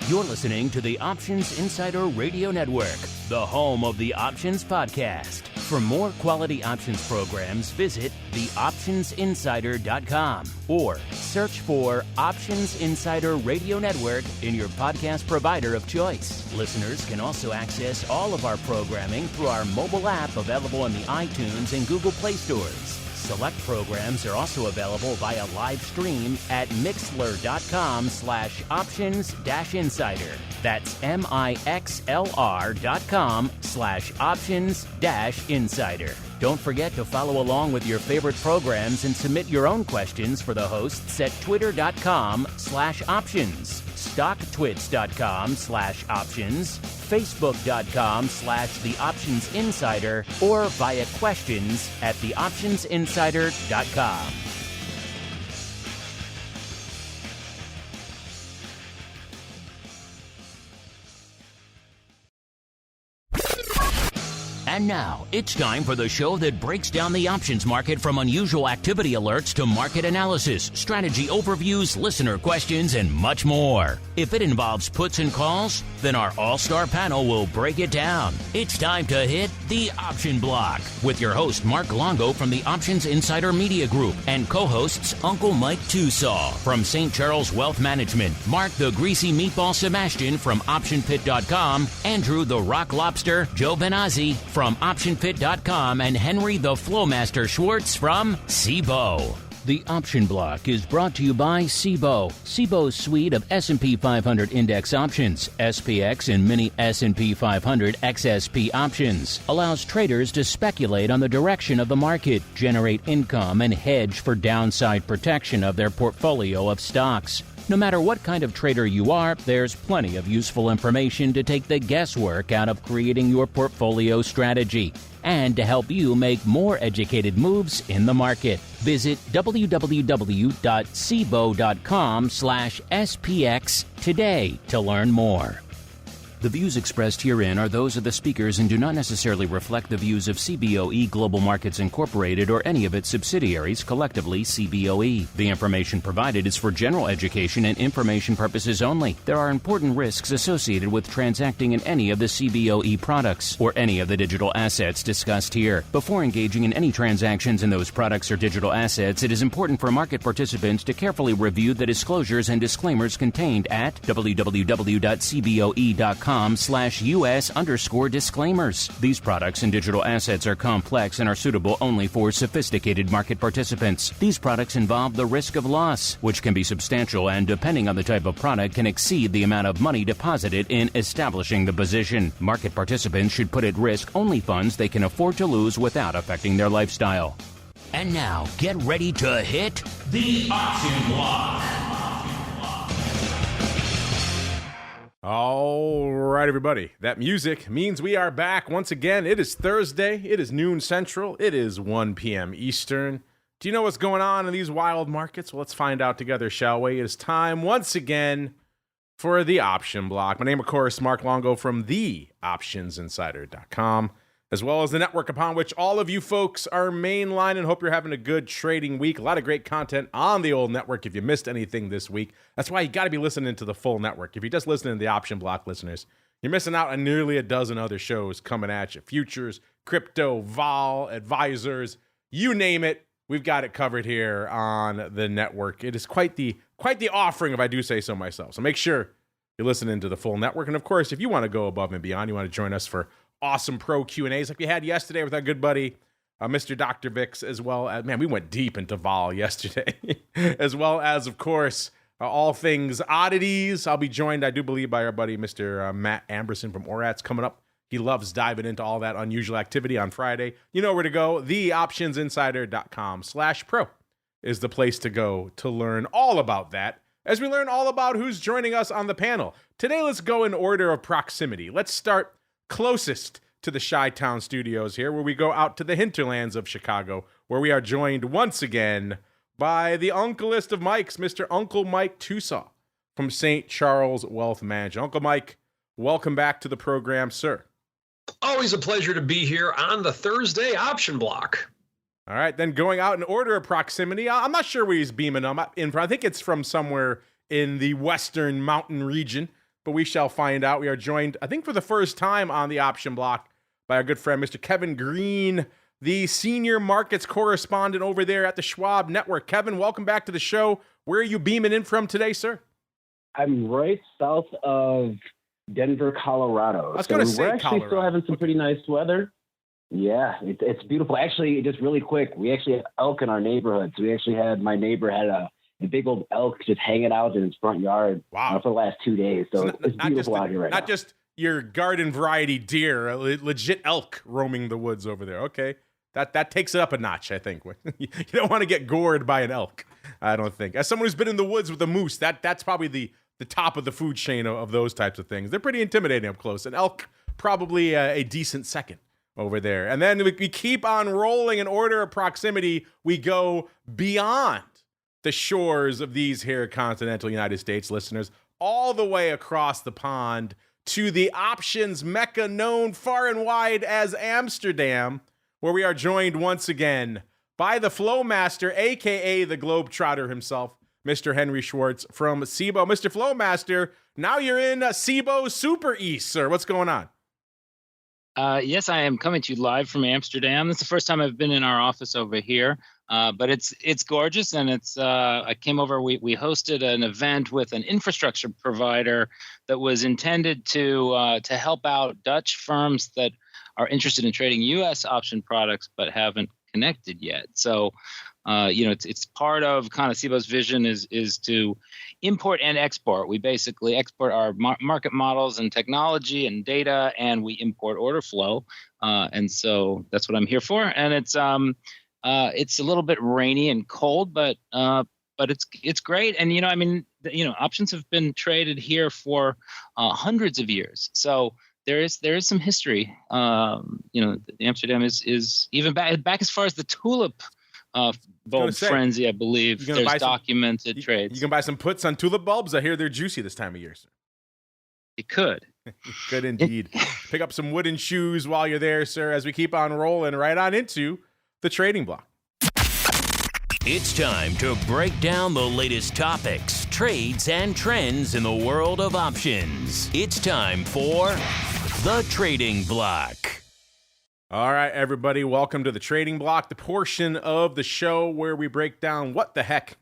You're listening to the Options Insider Radio Network, the home of the Options Podcast. For more quality options programs, visit theoptionsinsider.com or search for Options Insider Radio Network in your podcast provider of choice. Listeners can also access all of our programming through our mobile app available in the iTunes and Google Play stores. Select programs are also available via live stream at mixlr.com/options-insider. That's mixlr.com/options-insider. Don't forget to follow along with your favorite programs and submit your own questions for the hosts at twitter.com/options, stocktwits.com/options, facebook.com/theoptionsinsider, or via questions at theoptionsinsider.com. And now, it's time for the show that breaks down the options market from unusual activity alerts to market analysis, strategy overviews, listener questions, and much more. If it involves puts and calls, then our all-star panel will break it down. It's time to hit the Option Block with your host, Mark Longo from the Options Insider Media Group and co-hosts Uncle Mike Tosaw from St. Charles Wealth Management, Mark the Greasy Meatball Sebastian from OptionPit.com, Andrew the Rock Lobster Joe Benazzi from OptionPit.com, and Henry the Flowmaster Schwartz from Cboe. The Option Block is brought to you by Cboe. Cboe's suite of S&P 500 index options, SPX and mini S&P 500 XSP options, allows traders to speculate on the direction of the market, generate income, and hedge for downside protection of their portfolio of stocks. No matter what kind of trader you are, there's plenty of useful information to take the guesswork out of creating your portfolio strategy and to help you make more educated moves in the market. Visit www.cboe.com/SPX today to learn more. The views expressed herein are those of the speakers and do not necessarily reflect the views of Cboe Global Markets Incorporated or any of its subsidiaries, collectively Cboe. The information provided is for general education and information purposes only. There are important risks associated with transacting in any of the Cboe products or any of the digital assets discussed here. Before engaging in any transactions in those products or digital assets, it is important for market participants to carefully review the disclosures and disclaimers contained at www.cboe.com/US_disclaimers. These products and digital assets are complex and are suitable only for sophisticated market participants. These products involve the risk of loss, which can be substantial and, depending on the type of product, can exceed the amount of money deposited in establishing the position. Market participants should put at risk only funds they can afford to lose without affecting their lifestyle. And now, get ready to hit the Option Block. All right, everybody. That music means we are back once again. It is Thursday. It is noon Central. It is 1 p.m. Eastern. Do you know what's going on in these wild markets? Well, let's find out together, shall we? It is time once again for the Option Block. My name, of course, Mark Longo from theoptionsinsider.com, as well as the network upon which all of you folks are mainline, and hope you're having a good trading week. A lot of great content on the old network. If you missed anything this week, that's why you got to be listening to the full network. If you're just listening to the Option Block, listeners, you're missing out on nearly a dozen other shows coming at you. Futures, crypto, vol, advisors, you name it. We've got it covered here on the network. It is quite the offering, if I do say so myself. So make sure you're listening to the full network. And of course, if you want to go above and beyond, you want to join us for awesome pro Q&As like we had yesterday with our good buddy, Mr. Dr. Vix, as well as, man, we went deep into vol yesterday, as well as, of course, all things oddities. I'll be joined, I do believe, by our buddy, Mr. Matt Amberson from Orats coming up. He loves diving into all that unusual activity on Friday. You know where to go. Theoptionsinsider.com/pro is the place to go to learn all about that, as we learn all about who's joining us on the panel. Today, let's go in order of proximity. Let's start closest to the Chi-Town studios here, where we go out to the hinterlands of Chicago, where we are joined once again by the uncleest of Mikes, Mr. Uncle Mike Tosaw from St. Charles Wealth Management. Uncle Mike, welcome back to the program, sir. Always a pleasure to be here on the Thursday Option Block. All right, then going out in order of proximity, I'm not sure where he's beaming in from. I think it's from somewhere in the western mountain region. but we shall find out. We are joined, I think for the first time on the option block, by our good friend, Mr. Kevin Green, the senior markets correspondent over there at the Schwab Network. Kevin, welcome back to the show. Where are you beaming in from today, sir? I'm right south of Denver, Colorado. I was going to say we're actually Colorado. Still having some pretty nice weather. Yeah, it's beautiful. Actually, just really quick, we actually have elk in our neighborhood. So my neighbor had a big old elk just hanging out in his front yard for the last 2 days. So it's beautiful out here right now. Not just your garden variety deer, a legit elk roaming the woods over there. Okay. That takes it up a notch, I think. You don't want to get gored by an elk, I don't think. As someone who's been in the woods with a moose, that's probably the top of the food chain of those types of things. They're pretty intimidating up close. An elk, probably a decent second over there. And then we keep on rolling in order of proximity. We go beyond the shores of these here continental United States, listeners, all the way across the pond to the options mecca known far and wide as Amsterdam, where we are joined once again by the Flowmaster, a.k.a. the Globetrotter himself, Mr. Henry Schwartz from Cboe. Mr. Flowmaster, now you're in Cboe Super East, sir. What's going on? Yes, I am coming to you live from Amsterdam. This is the first time I've been in our office over here, but it's gorgeous, and I came over. We hosted an event with an infrastructure provider that was intended to help out Dutch firms that are interested in trading U.S. option products but haven't connected yet. So, it's part of kind of Cboe's vision is to import and export. We basically export our market models and technology and data, and we import order flow. And so that's what I'm here for. And it's a little bit rainy and cold, but it's great. And options have been traded here for hundreds of years. So there is some history. Amsterdam is even back as far as the tulip bulb frenzy, I believe. There's documented trades. You can buy some puts on tulip bulbs. I hear they're juicy this time of year, sir. You could. Good indeed. Pick up some wooden shoes while you're there, sir, as we keep on rolling right on into the trading block. It's time to break down the latest topics, trades, and trends in the world of options. It's time for the Trading Block. All right, everybody, welcome to the Trading Block, the portion of the show where we break down what the heck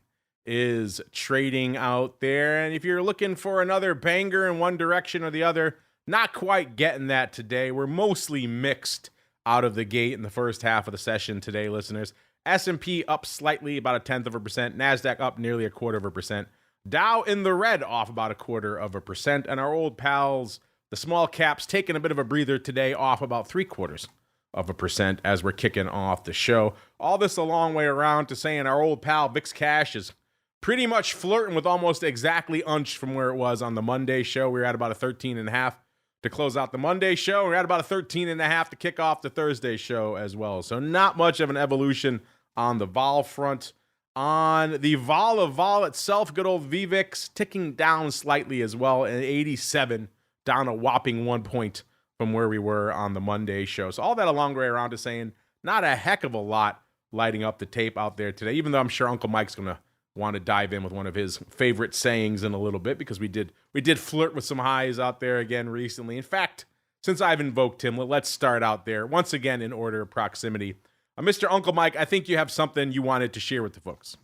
is trading out there. And if you're looking for another banger in one direction or the other, not quite getting that today. We're mostly mixed out of the gate in the first half of the session today, listeners. S&P up slightly, about 0.1%. NASDAQ up nearly 0.25%. Dow in the red, off about 0.25%. And our old pals, the small caps, taking a bit of a breather today, off about 0.75% as we're kicking off the show. All this a long way around to saying our old pal VIX Cash is pretty much flirting with almost exactly unched from where it was on the Monday show. We were at about a 13.5 to close out the Monday show. We're at about a 13.5 to kick off the Thursday show as well. So not much of an evolution on the vol front. On the vol of vol itself, good old VVIX ticking down slightly as well, at 87, down a whopping 1 point from where we were on the Monday show. So all that a long way around to saying not a heck of a lot lighting up the tape out there today, even though I'm sure Uncle Mike's going to want to dive in with one of his favorite sayings in a little bit, because we did flirt with some highs out there again recently. In fact, since I've invoked him, let's start out there once again in order of proximity. Mr. Uncle Mike, I think you have something you wanted to share with the folks.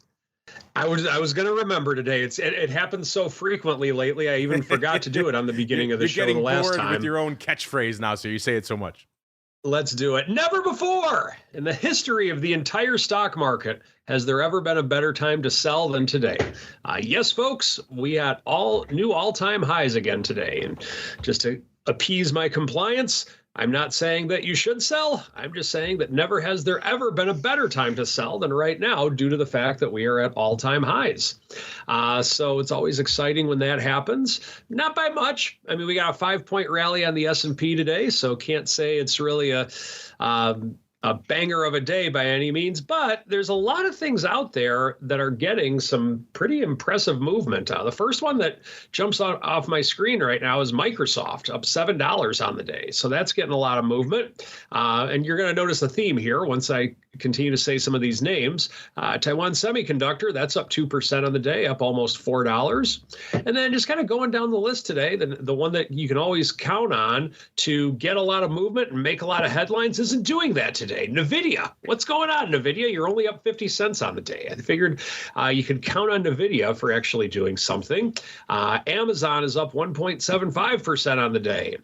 I was going to remember today. It happens so frequently lately. I even forgot to do it on the beginning of the show the last time. You're getting bored with your own catchphrase now, so you say it so much. Let's do it. Never before in the history of the entire stock market has there ever been a better time to sell than today. Yes, folks, we had new all-time highs again today. And just to appease my compliance, I'm not saying that you should sell. I'm just saying that never has there ever been a better time to sell than right now, due to the fact that we are at all-time highs. So it's always exciting when that happens. Not by much. I mean, we got a 5-point rally on the S&P today, so can't say it's really a banger of a day by any means, but there's a lot of things out there that are getting some pretty impressive movement. The first one that jumps off my screen right now is Microsoft, up $7 on the day. So that's getting a lot of movement. And you're going to notice a theme here once I continue to say some of these names. Taiwan Semiconductor, that's up 2% on the day, up almost $4. And then just kind of going down the list today, the one that you can always count on to get a lot of movement and make a lot of headlines isn't doing that today. NVIDIA, what's going on, NVIDIA? You're only up 50 cents on the day. I figured you could count on NVIDIA for actually doing something. Amazon is up 1.75% on the day.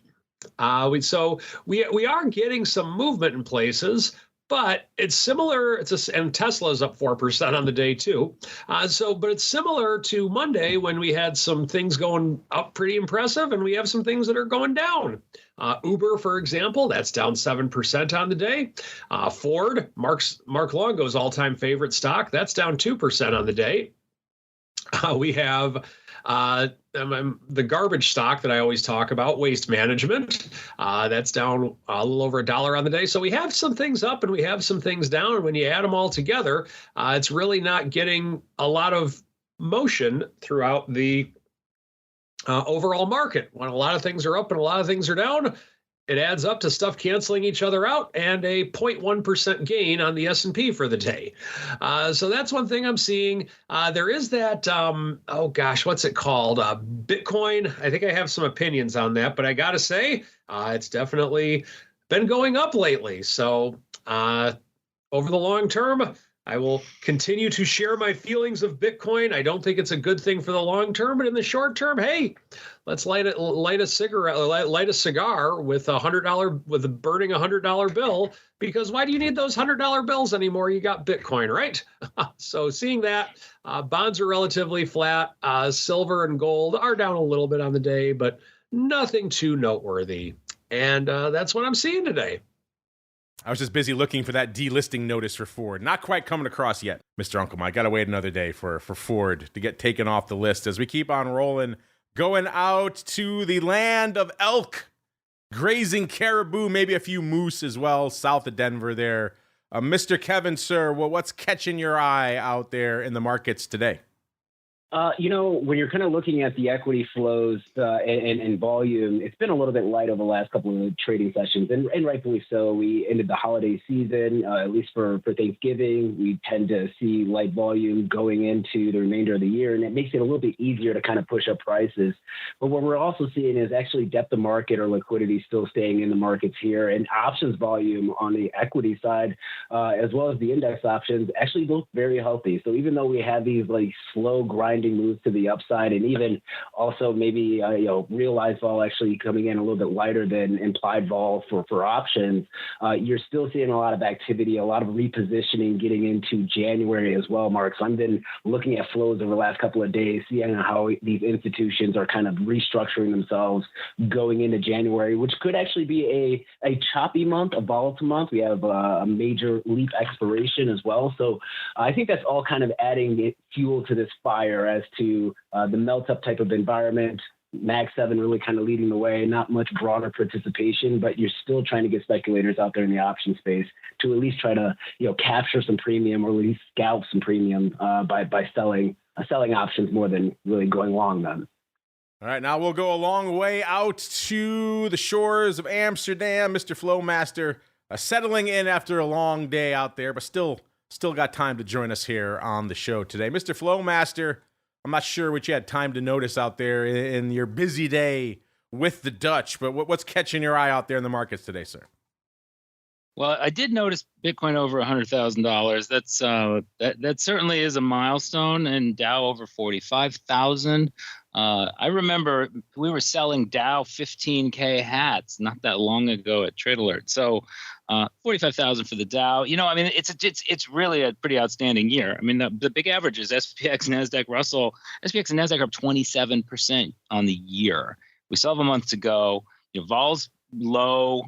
So we are getting some movement in places, but it's similar. And Tesla's up 4% on the day too. But it's similar to Monday when we had some things going up pretty impressive, and we have some things that are going down. Uber, for example, that's down 7% on the day. Ford, Mark Longo's all-time favorite stock, that's down 2% on the day. We have the garbage stock that I always talk about, Waste Management. That's down a little over $1 on the day. So we have some things up and we have some things down. And when you add them all together, it's really not getting a lot of motion throughout the overall market. When a lot of things are up and a lot of things are down, it adds up to stuff canceling each other out and a 0.1% gain on the S&P for the day. So that's one thing I'm seeing. There is that, what's it called? Bitcoin. I think I have some opinions on that, but I got to say, it's definitely been going up lately. So over the long term, I will continue to share my feelings of Bitcoin. I don't think it's a good thing for the long term, but in the short term, hey, let's light a cigar with burning $100 bill, because why do you need those $100 bills anymore? You got Bitcoin, right? So seeing that, bonds are relatively flat. Silver and gold are down a little bit on the day, but nothing too noteworthy. And that's what I'm seeing today. I was just busy looking for that delisting notice for Ford. Not quite coming across yet, Mr. Uncle Mike. Got to wait another day for Ford to get taken off the list as we keep on rolling, going out to the land of elk, grazing caribou, maybe a few moose as well, south of Denver there. Mr. Kevin, sir, what's catching your eye out there in the markets today? When you're kind of looking at the equity flows and volume, it's been a little bit light over the last couple of trading sessions, and rightfully so. We ended the holiday season, at least for Thanksgiving. We tend to see light volume going into the remainder of the year, and it makes it a little bit easier to kind of push up prices. But what we're also seeing is actually depth of market or liquidity still staying in the markets here, and options volume on the equity side, as well as the index options, actually look very healthy. So even though we have these like slow grinding moves to the upside, and even also maybe realized vol actually coming in a little bit lighter than implied vol for options, you're still seeing a lot of activity, a lot of repositioning getting into January as well, Mark. So I've been looking at flows over the last couple of days, seeing how these institutions are kind of restructuring themselves going into January, which could actually be a choppy month, a volatile month. We have a major leap expiration as well. So I think that's all kind of adding fuel to this fire as to the melt-up type of environment. Mag 7 really kind of leading the way, not much broader participation, but you're still trying to get speculators out there in the option space to at least try to capture some premium, or at least scalp some premium by selling options more than really going long them. All right, now we'll go a long way out to the shores of Amsterdam. Mr. Flowmaster settling in after a long day out there, but still got time to join us here on the show today. Mr. Flowmaster, I'm not sure what you had time to notice out there in your busy day with the Dutch, but what's catching your eye out there in the markets today, sir? Well, I did notice Bitcoin over $100,000. That certainly is a milestone, and Dow over 45,000. I remember we were selling Dow 15K hats not that long ago at Trade Alert. So 45,000 for the Dow. It's really a pretty outstanding year. I mean, the big averages, SPX, NASDAQ, Russell, SPX and NASDAQ are up 27% on the year. We still have a month to go. Vol's low,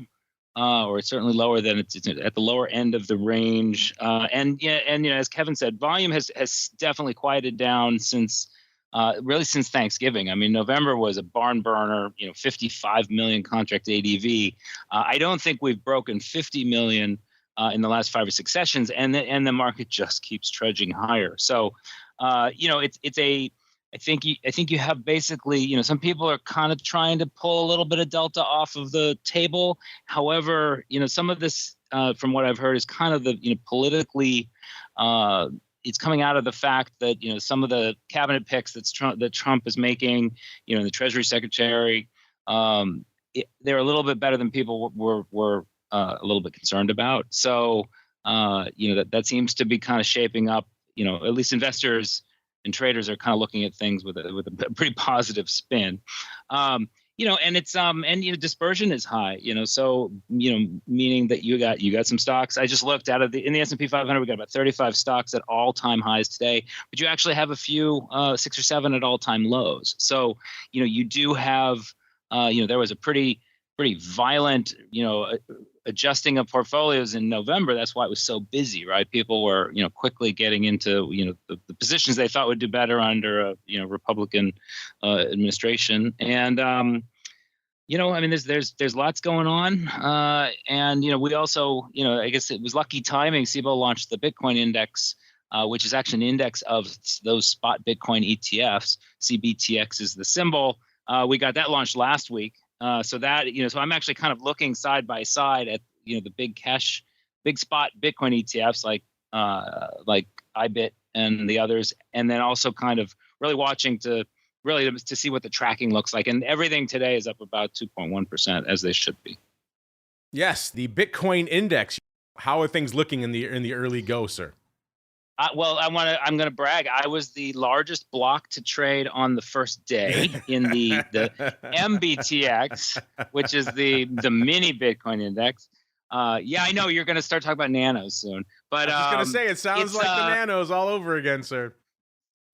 or it's certainly lower than it's at the lower end of the range. And as Kevin said, volume has definitely quieted down since Thanksgiving. I mean, November was a barn burner, 55 million contract ADV. I don't think we've broken 50 million in the last 5 or 6 sessions, and the market just keeps trudging higher. So, I think you have basically, some people are kind of trying to pull a little bit of delta off of the table. However, some of this from what I've heard, is kind of the politically. It's coming out of the fact that some of the cabinet picks that Trump is making, the Treasury Secretary, they're a little bit better than people were a little bit concerned about. So that seems to be kind of shaping up. At least investors and traders are kind of looking at things with a pretty positive spin. And it's dispersion is high, so meaning that you got some stocks. I just looked in the S&P 500, we got about 35 stocks at all-time highs today, but you actually have a few 6 or 7 at all-time lows. So you do have there was a pretty violent adjusting of portfolios in November. That's why it was so busy, right? People were quickly getting into the positions they thought would do better under a Republican administration. And there's lots going on. And we also I guess it was lucky timing. Cboe launched the Bitcoin index, which is actually an index of those spot Bitcoin ETFs. CBTX is the symbol. We got that launched last week. So I'm actually kind of looking side by side at the big spot Bitcoin ETFs like IBIT and the others, and then also kind of really watching to see what the tracking looks like. And everything today is up about 2.1%, as they should be. Yes, the Bitcoin index. How are things looking in the early go, sir? I'm going to brag. I was the largest block to trade on the first day in the MBTX, which is the mini Bitcoin index. I know you're going to start talking about nanos soon, but I was going to say, it sounds like the nanos all over again, sir.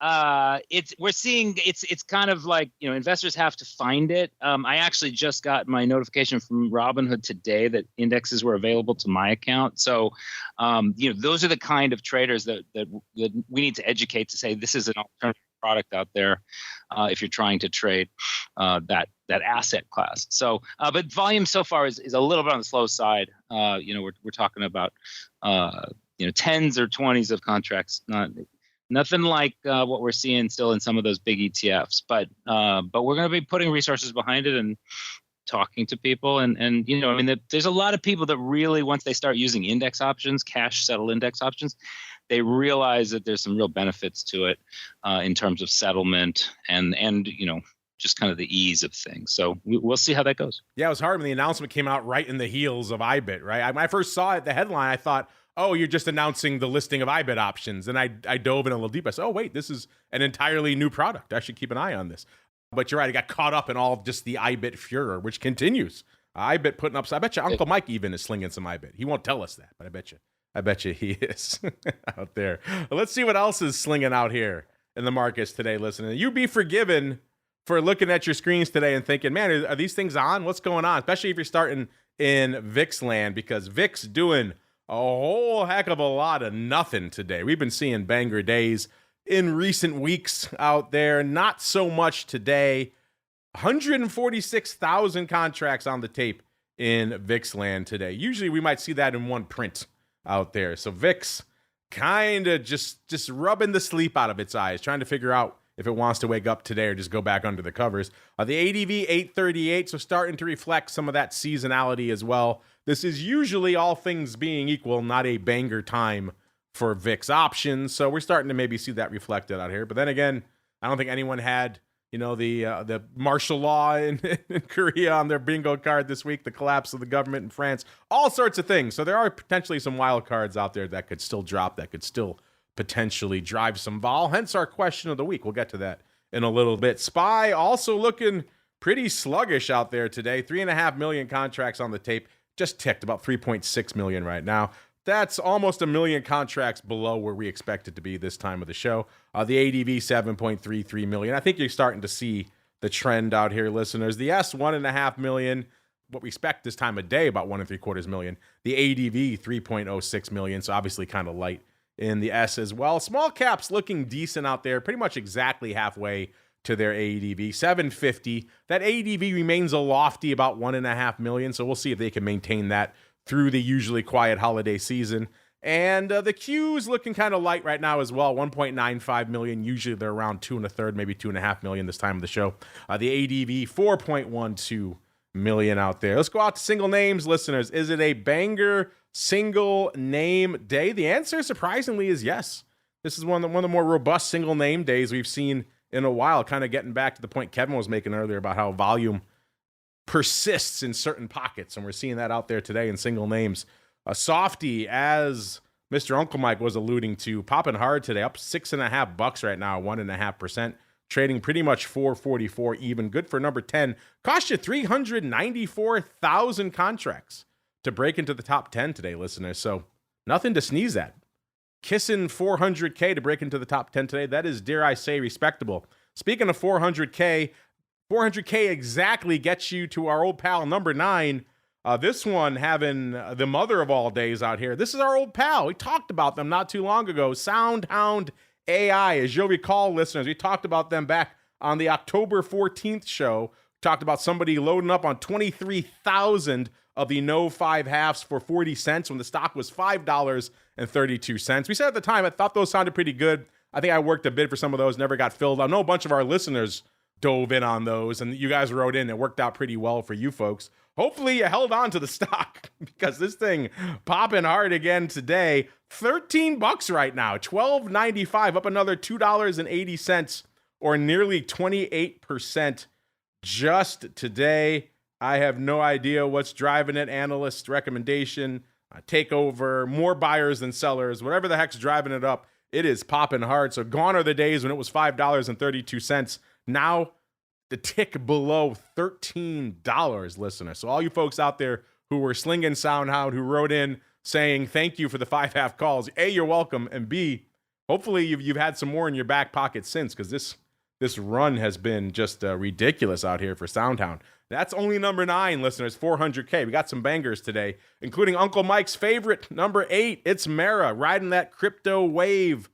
We're seeing it's kind of like investors have to find it. I actually just got my notification from Robinhood today that indexes were available to my account. So those are the kind of traders that we need to educate to say this is an alternative product out there if you're trying to trade that asset class. So but volume so far is a little bit on the slow side. We're talking about tens or 20s of contracts, nothing like what we're seeing still in some of those big ETFs, but we're going to be putting resources behind it and talking to people. And there's a lot of people that really, once they start using index options, cash settle index options, they realize that there's some real benefits to it in terms of settlement and just kind of the ease of things. So we'll see how that goes. Yeah, it was hard when the announcement came out right in the heels of IBIT, right? When I first saw it, the headline, I thought, oh, you're just announcing the listing of IBIT options. And I dove in a little deep. I said, oh, wait, this is an entirely new product. I should keep an eye on this. But you're right. I got caught up in all of just the IBIT furor, which continues. IBIT putting up. I bet you Uncle Mike even is slinging some IBIT. He won't tell us that, but I bet you he is out there. Well, let's see what else is slinging out here in the markets today, listening. You be forgiven for looking at your screens today and thinking, man, are these things on? What's going on? Especially if you're starting in VIX land, because VIX doing a whole heck of a lot of nothing today. We've been seeing banger days in recent weeks out there. Not so much today. 146,000 contracts on the tape in VIX land today. Usually we might see that in one print out there. So VIX kind of just rubbing the sleep out of its eyes, trying to figure out if it wants to wake up today or just go back under the covers. The ADV 838, so starting to reflect some of that seasonality as well. This is usually, all things being equal, not a banger time for VIX options. So we're starting to maybe see that reflected out here. But then again, I don't think anyone had, the martial law in Korea on their bingo card this week, the collapse of the government in France, all sorts of things. So there are potentially some wild cards out there that could still drop, that could still potentially drive some vol. Hence our question of the week. We'll get to that in a little bit. SPY also looking pretty sluggish out there today. 3.5 million contracts on the tape. Just ticked about 3.6 million right now. That's almost a million contracts below where we expect it to be this time of the show. The ADV 7.33 million. I think you're starting to see the trend out here, listeners. The S 1.5 million. What we expect this time of day, about 1.75 million. The ADV 3.06 million. So obviously kind of light in the S as well. Small caps looking decent out there, pretty much exactly halfway to their ADV, 750. That ADV remains a lofty about 1.5 million, so we'll see if they can maintain that through the usually quiet holiday season. And the Q's looking kind of light right now as well, 1.95 million. Usually they're around 2.25, maybe 2.5 million this time of the show. The ADV, 4.12 million out there. Let's go out to single names, listeners. Is it a banger single name day? The answer, surprisingly, is yes. This is one of the more robust single name days we've seen in a while, kind of getting back to the point Kevin was making earlier about how volume persists in certain pockets, and we're seeing that out there today in single names. A softy, as Mr. Uncle Mike was alluding to, popping hard today, up $6.50 right now, 1.5%, trading pretty much 444 even. Good for number 10. Cost you 394,000 contracts to break into the top 10 today, listeners. So nothing to sneeze at. Kissing 400K to break into the top 10 today. That is, dare I say, respectable. Speaking of 400K exactly gets you to our old pal number 9. This one having the mother of all days out here. This is our old pal. We talked about them not too long ago. SoundHound AI. As you'll recall, listeners, we talked about them back on the October 14th show. Talked about somebody loading up on 23,000 of the no 5 halves for 40 cents when the stock was $5.32. We said at the time, I thought those sounded pretty good. I think I worked a bid for some of those, never got filled. I know a bunch of our listeners dove in on those, and you guys wrote in. It worked out pretty well for you folks. Hopefully you held on to the stock because this thing popping hard again today. $13 right now, $12.95, up another $2.80 or nearly 28% just today. I have no idea what's driving it. Analyst recommendation, takeover, more buyers than sellers, whatever the heck's driving it up. It is popping hard. So gone are the days when it was $5.32. Now the tick below $13, listener. So all you folks out there who were slinging SoundHound, who wrote in saying thank you for the 5 half calls, A, you're welcome, and B, hopefully you've had some more in your back pocket since, because this run has been just ridiculous out here for SoundHound. That's only number 9, listeners, 400K. We got some bangers today, including Uncle Mike's favorite, number 8. It's Mara, riding that crypto wave.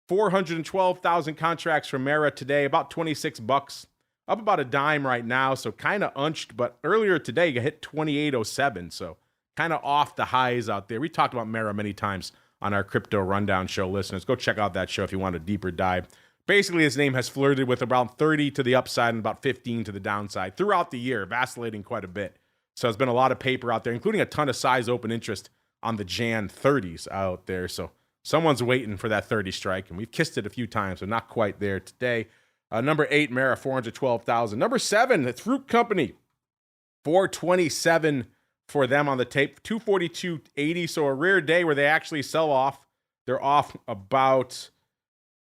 412,000 contracts from Mara today, about $26. Up about a dime right now, so kind of unched, but earlier today you hit 28.07, so kind of off the highs out there. We talked about Mara many times on our Crypto Rundown show, listeners. Go check out that show if you want a deeper dive. Basically, his name has flirted with about 30 to the upside and about 15 to the downside throughout the year, vacillating quite a bit. So there's been a lot of paper out there, including a ton of size open interest on the Jan 30s out there. So someone's waiting for that 30 strike, and we've kissed it a few times, but not quite there today. Number 8, Mara, 412,000. Number 7, the Fruit Company, 427 for them on the tape, 242.80. So a rare day where they actually sell off. They're off about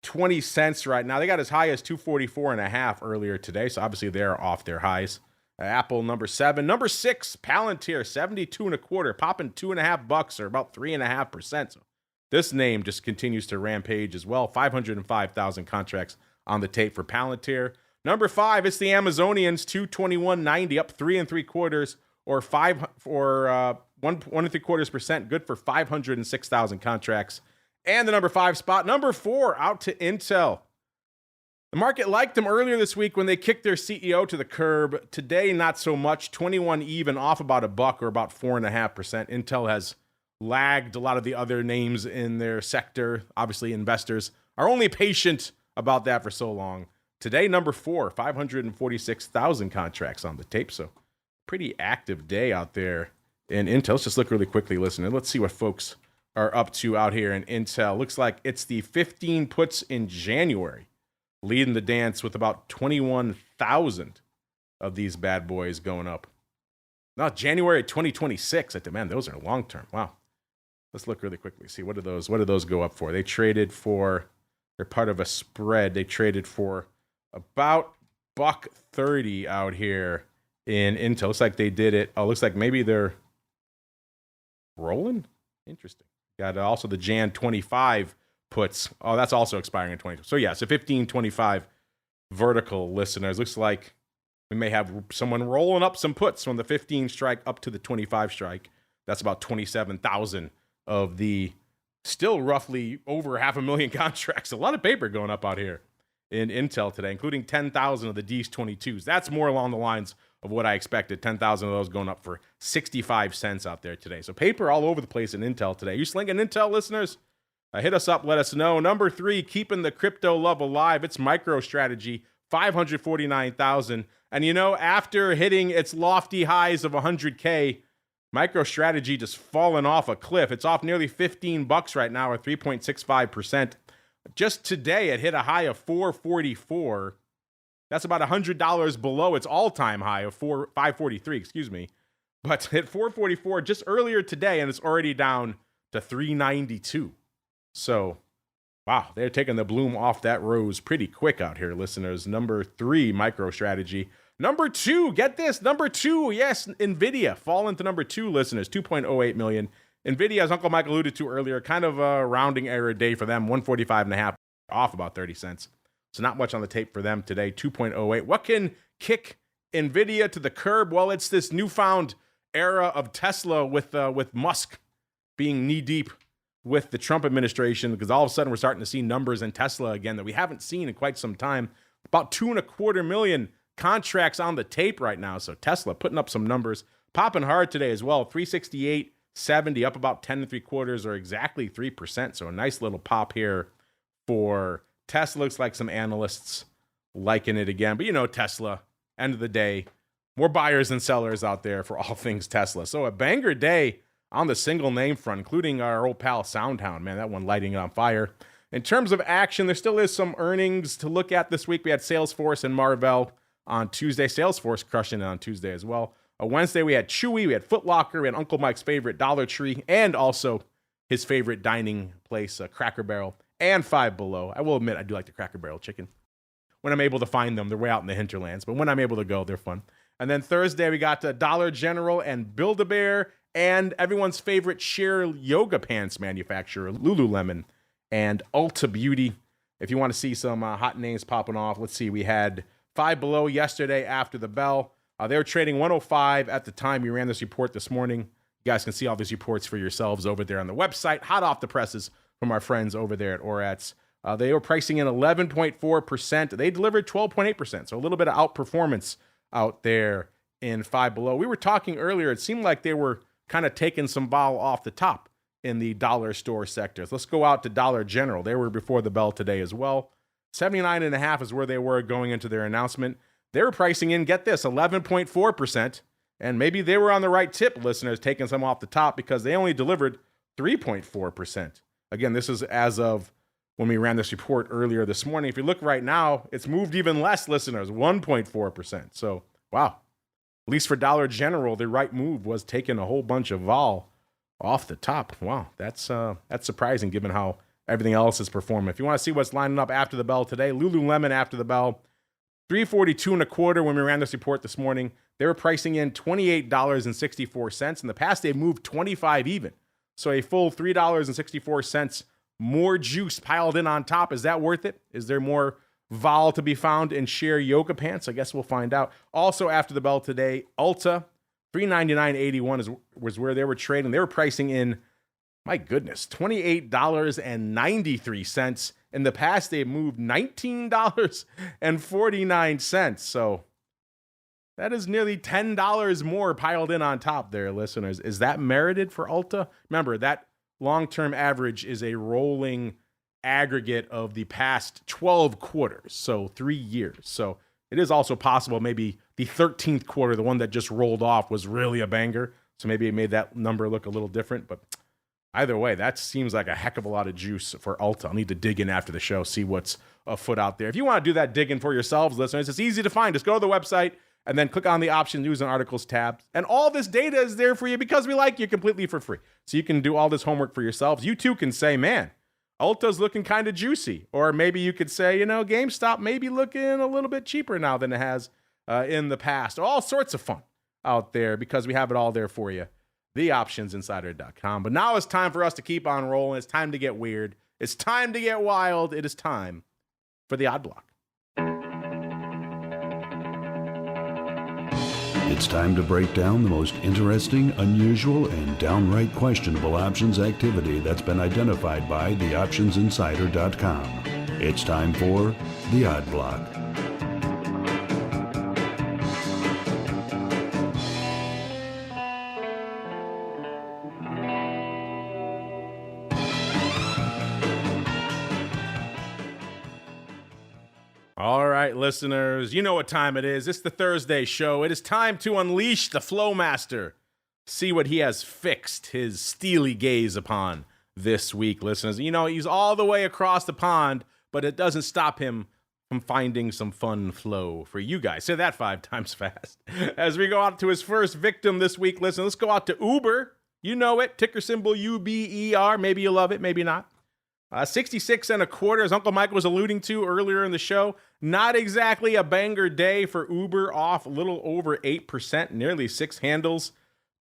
20 cents right now. They got as high as 244.5 earlier today. So obviously they're off their highs. Apple, number 7. Number 6, Palantir, 72.25, popping $2.50 or about 3.5%. So this name just continues to rampage as well. 505,000 contracts on the tape for Palantir. Number 5, it's the Amazonians, 221.90, up 3.75 or 1.75%, good for 506,000 contracts. And the number 5 spot, number 4, out to Intel. The market liked them earlier this week when they kicked their CEO to the curb. Today, not so much. 21 even, off about $1 or about 4.5%. Intel has lagged a lot of the other names in their sector. Obviously, investors are only patient about that for so long. Today, number 4, 546,000 contracts on the tape. So pretty active day out there in Intel. Let's just look really quickly, listener. Let's see what folks are up to out here in Intel. Looks like it's the 15 puts in January, leading the dance with about 21,000 of these bad boys going up. Now, January 2026. Man, those are long term. Wow. Let's look really quickly. See, what do those go up for? They traded for, they're part of a spread. They traded for about $1.30 out here in Intel. Looks like they did it. Oh, looks like maybe they're rolling. Interesting. Got also the Jan 25 puts. Oh, that's also expiring in 20. So yeah, so 1525 vertical, listeners. Looks like we may have someone rolling up some puts from the 15 strike up to the 25 strike. That's about 27,000 of the still roughly over 500,000 contracts. A lot of paper going up out here in Intel today, including 10,000 of the D's 22s. That's more along the lines of what I expected. 10,000 of those going up for 65 cents out there today. So paper all over the place in Intel today. You slinging Intel, listeners? Hit us up. Let us know. Number 3, keeping the crypto love alive. It's MicroStrategy, 549,000. And you know, after hitting its lofty highs of 100K, MicroStrategy just fallen off a cliff. It's off nearly $15 right now, or 3.65%. Just today, it hit a high of $444. That's about $100 below its all-time high of $543, excuse me. But hit $444 just earlier today, and it's already down to $392. So, wow, they're taking the bloom off that rose pretty quick out here, listeners. Number 3, MicroStrategy. Number 2, get this, number 2, yes, NVIDIA. Fall into number 2, listeners, 2.08 million. NVIDIA, as Uncle Mike alluded to earlier, kind of a rounding error day for them, 145.5, off about 30 cents. So not much on the tape for them today, 2.08. What can kick NVIDIA to the curb? Well, it's this newfound era of Tesla with Musk being knee-deep with the Trump administration, because all of a sudden we're starting to see numbers in Tesla again that we haven't seen in quite some time. About 2.25 million contracts on the tape right now. So Tesla putting up some numbers, popping hard today as well. 368.70, up about 10.75 or exactly 3%. So a nice little pop here for Tesla. Looks like some analysts liking it again. But you know, Tesla, end of the day, more buyers than sellers out there for all things Tesla. So a banger day on the single name front, including our old pal SoundHound. Man, that one lighting it on fire. In terms of action, there still is some earnings to look at this week. We had Salesforce and Marvell on Tuesday. Salesforce crushing it on Tuesday as well. Wednesday, we had Chewy, we had Foot Locker, we had Uncle Mike's favorite Dollar Tree, and also his favorite dining place, Cracker Barrel, and Five Below. I will admit, I do like the Cracker Barrel chicken. When I'm able to find them, they're way out in the hinterlands, but when I'm able to go, they're fun. And then Thursday, we got Dollar General and Build-A-Bear, and everyone's favorite sheer yoga pants manufacturer, Lululemon, and Ulta Beauty. If you want to see some hot names popping off, let's see. We had Five Below yesterday after the bell. They were trading 105 at the time we ran this report this morning. You guys can see all these reports for yourselves over there on the website. Hot off the presses from our friends over there at Oratz. They were pricing in 11.4%. They delivered 12.8%, so a little bit of outperformance out there in Five Below. We were talking earlier, it seemed like they were kind of taking some vol off the top in the dollar store sectors. Let's go out to Dollar General. They were before the bell today as well. 79.5 is where they were going into their announcement. They were pricing in, get this, 11.4%. And maybe they were on the right tip, listeners, taking some off the top, because they only delivered 3.4%. Again, this is as of when we ran this report earlier this morning. If you look right now, it's moved even less, listeners, 1.4%. So, wow. At least for Dollar General, the right move was taking a whole bunch of vol off the top. Wow, that's surprising given how everything else is performing. If you want to see what's lining up after the bell today, Lululemon after the bell, $342.25 when we ran this report this morning. They were pricing in $28.64. In the past, they moved 25 even. So a full $3.64 more juice piled in on top. Is that worth it? Is there more vol to be found in sheer yoga pants? I guess we'll find out. Also after the bell today, Ulta, $399.81 was where they were trading. They were pricing in, my goodness, $28.93. In the past, they moved $19.49. So that is nearly $10 more piled in on top there, listeners. Is that merited for Ulta? Remember, that long-term average is a rolling aggregate of the past 12 quarters, so 3 years. So it is also possible maybe the 13th quarter, the one that just rolled off, was really a banger. So maybe it made that number look a little different. But either way, that seems like a heck of a lot of juice for Ulta. I'll need to dig in after the show, see what's afoot out there. If you want to do that digging for yourselves, listeners, it's easy to find. Just go to the website and then click on the Option News and Articles tab. And all this data is there for you because we like you, completely for free. So you can do all this homework for yourselves. You too can say, man, Ulta's looking kind of juicy. Or maybe you could say, you know, GameStop may be looking a little bit cheaper now than it has in the past. All sorts of fun out there because we have it all there for you. TheOptionsInsider.com. But now it's time for us to keep on rolling. It's time to get weird. It's time to get wild. It is time for the Odd Block. It's time to break down the most interesting, unusual, and downright questionable options activity that's been identified by TheOptionsInsider.com. It's time for the Odd Block. All right, listeners, you know what time it is. It's the Thursday show. It is time to unleash the Flowmaster. see what he has fixed his steely gaze upon this week, listeners. You know, he's all the way across the pond, but it doesn't stop him from finding some fun flow for you guys. Say that 5 times fast. As we go out to his first victim this week, listen, let's go out to Uber. You know it, ticker symbol UBER. Maybe you love it, maybe not. 66 and a quarter, as Uncle Mike was alluding to earlier in the show. Not exactly a banger day for Uber, off a little over 8%, nearly 6 handles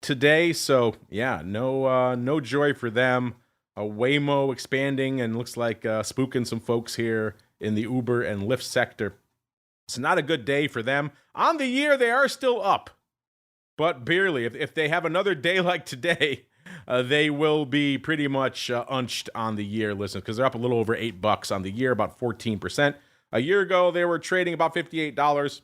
today. So yeah, no joy for them. Waymo expanding and looks like spooking some folks here in the Uber and Lyft sector. It's not a good day for them. On the year, they are still up, but barely. If they have another day like today, they will be pretty much unched on the year, listen, because they're up a little over $8 on the year, about 14%. A year ago, they were trading about $58.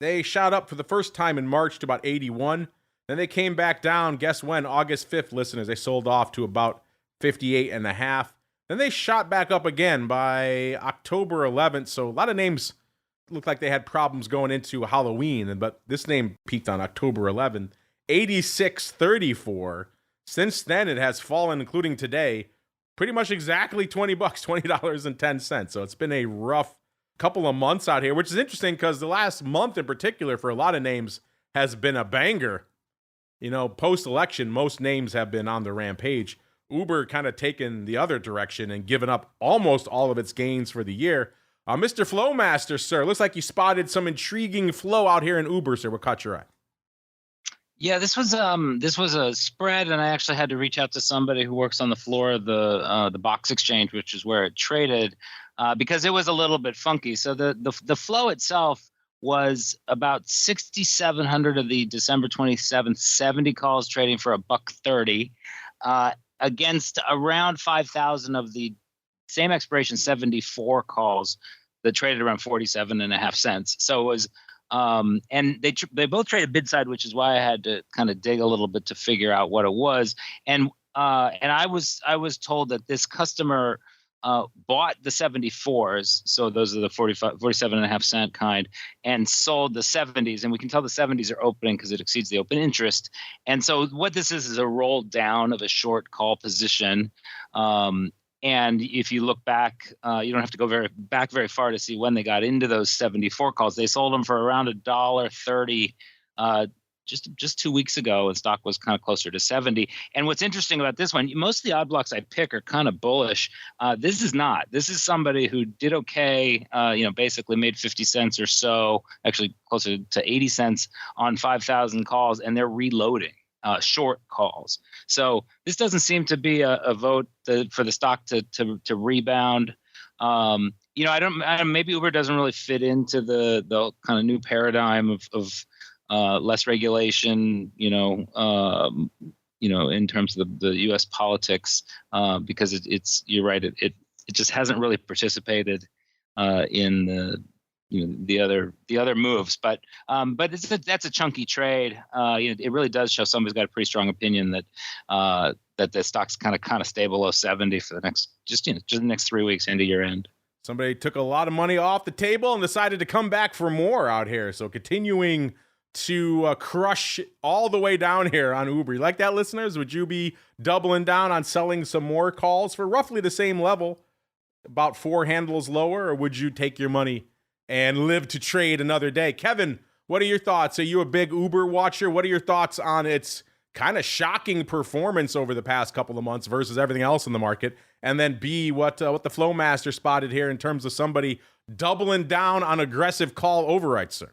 They shot up for the first time in March to about 81. Then they came back down. Guess when? August 5th, listeners. They sold off to about 58.5. Then they shot back up again by October 11th. So a lot of names look like they had problems going into Halloween, but this name peaked on October 11th. 86.34. Since then, it has fallen, including today, pretty much exactly $20, $20.10. So it's been a rough couple of months out here, which is interesting because the last month in particular for a lot of names has been a banger. You know, post-election, most names have been on the rampage. Uber kind of taken the other direction and given up almost all of its gains for the year. Mr. Flowmaster, sir, looks like you spotted some intriguing flow out here in Uber, sir. What caught your eye? Yeah, this was a spread, and I actually had to reach out to somebody who works on the floor of the box exchange, which is where it traded, because it was a little bit funky. So the flow itself was about 6,700 of the December 27th 70 calls trading for $1.30, against around 5,000 of the same expiration 74 calls that traded around 47.5 cents. So it was. And they both traded bid side, which is why I had to kind of dig a little bit to figure out what it was. And I was told that this customer bought the 74s, so those are the 47.5 cent kind, and sold the 70s. And we can tell the 70s are opening because it exceeds the open interest. And so what this is a roll down of a short call position. And if you look back, you don't have to go very far to see when they got into those 74 calls. They sold them for around $1.30 just 2 weeks ago, and stock was kind of closer to 70. And what's interesting about this one, most of the odd blocks I pick are kind of bullish. This is not. This is somebody who did okay, basically made 50 cents or so, actually closer to 80 cents on 5,000 calls, and they're reloading. Short calls. So this doesn't seem to be a vote for the stock to rebound. Maybe Uber doesn't really fit into the kind of new paradigm of less regulation, in terms of the U.S. politics, because it's you're right. It just hasn't really participated in the other moves, but that's a chunky trade. It really does show somebody's got a pretty strong opinion that the stock's kind of stay below 70 for the next just the next 3 weeks into year end. Somebody took a lot of money off the table and decided to come back for more out here. So continuing to crush all the way down here on Uber. You like that, listeners? Would you be doubling down on selling some more calls for roughly the same level, about 4 handles lower, or would you take your money and live to trade another day? Kevin, what are your thoughts? Are you a big Uber watcher? What are your thoughts on its kind of shocking performance over the past couple of months versus everything else in the market? And then B, what the Flowmaster spotted here in terms of somebody doubling down on aggressive call overrides, sir?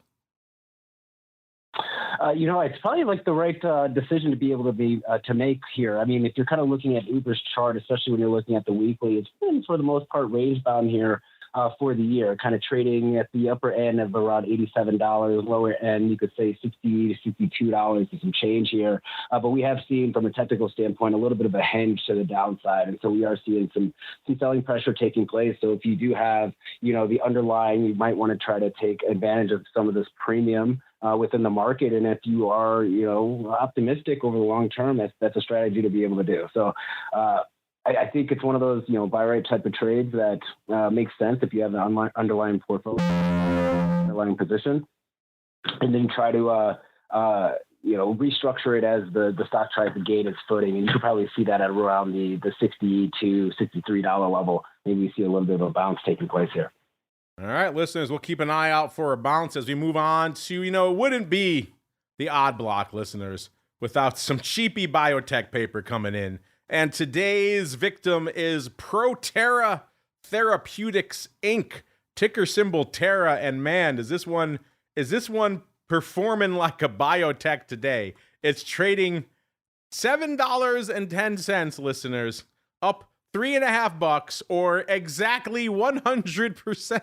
It's probably like the right decision to be able to make here. I mean, if you're kind of looking at Uber's chart, especially when you're looking at the weekly, it's been for the most part range bound here for the year, kind of trading at the upper end of around $87, lower end, you could say $60 to $62 is some change here. But we have seen from a technical standpoint, a little bit of a hinge to the downside. And so we are seeing some selling pressure taking place. So if you do have, the underlying, you might want to try to take advantage of some of this premium within the market. And if you are, optimistic over the long term, that's a strategy to be able to do. So, I think it's one of those, buy right type of trades that makes sense if you have an underlying portfolio, underlying position, and then try to, restructure it as the stock tries to gain its footing. And you could probably see that at around the $62, $63 level. Maybe you see a little bit of a bounce taking place here. All right, listeners, we'll keep an eye out for a bounce as we move on to, it wouldn't be the odd block, listeners, without some cheapy biotech paper coming in. And today's victim is ProTerra Therapeutics, Inc., ticker symbol Terra. And man, is this one performing like a biotech today? It's trading $7.10, listeners, up $3.50 or exactly 100%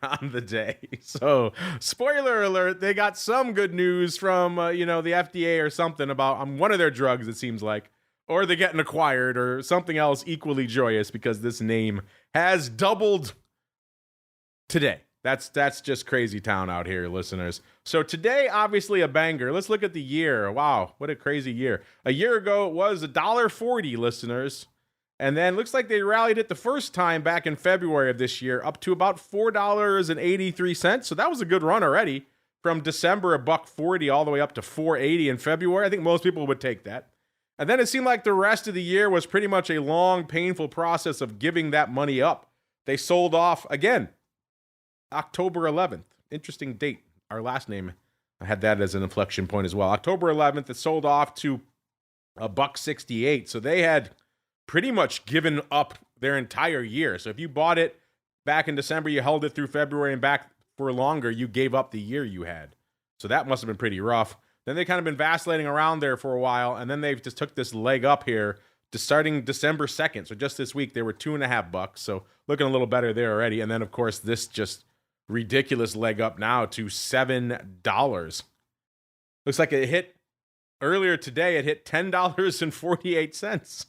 on the day. So, spoiler alert, they got some good news from, the FDA or something about one of their drugs, it seems like, or they're getting acquired or something else equally joyous because this name has doubled today. That's just crazy town out here, listeners. So today, obviously a banger. Let's look at the year. Wow, what a crazy year. A year ago, it was $1.40, listeners. And then looks like they rallied it the first time back in February of this year, up to about $4.83. So that was a good run already. From December, $1.40 all the way up to $4.80 in February. I think most people would take that. And then it seemed like the rest of the year was pretty much a long, painful process of giving that money up. They sold off again, October 11th. Interesting date. Our last name, I had that as an inflection point as well. October 11th, it sold off to $1.68. So they had pretty much given up their entire year. So if you bought it back in December, you held it through February and back for longer, you gave up the year you had. So that must have been pretty rough. Then they kind of been vacillating around there for a while, and then they've just took this leg up here to starting December 2nd. So just this week, they were $2.50. So looking a little better there already. And then, of course, this just ridiculous leg up now to $7. Looks like it hit earlier today. It hit $10.48.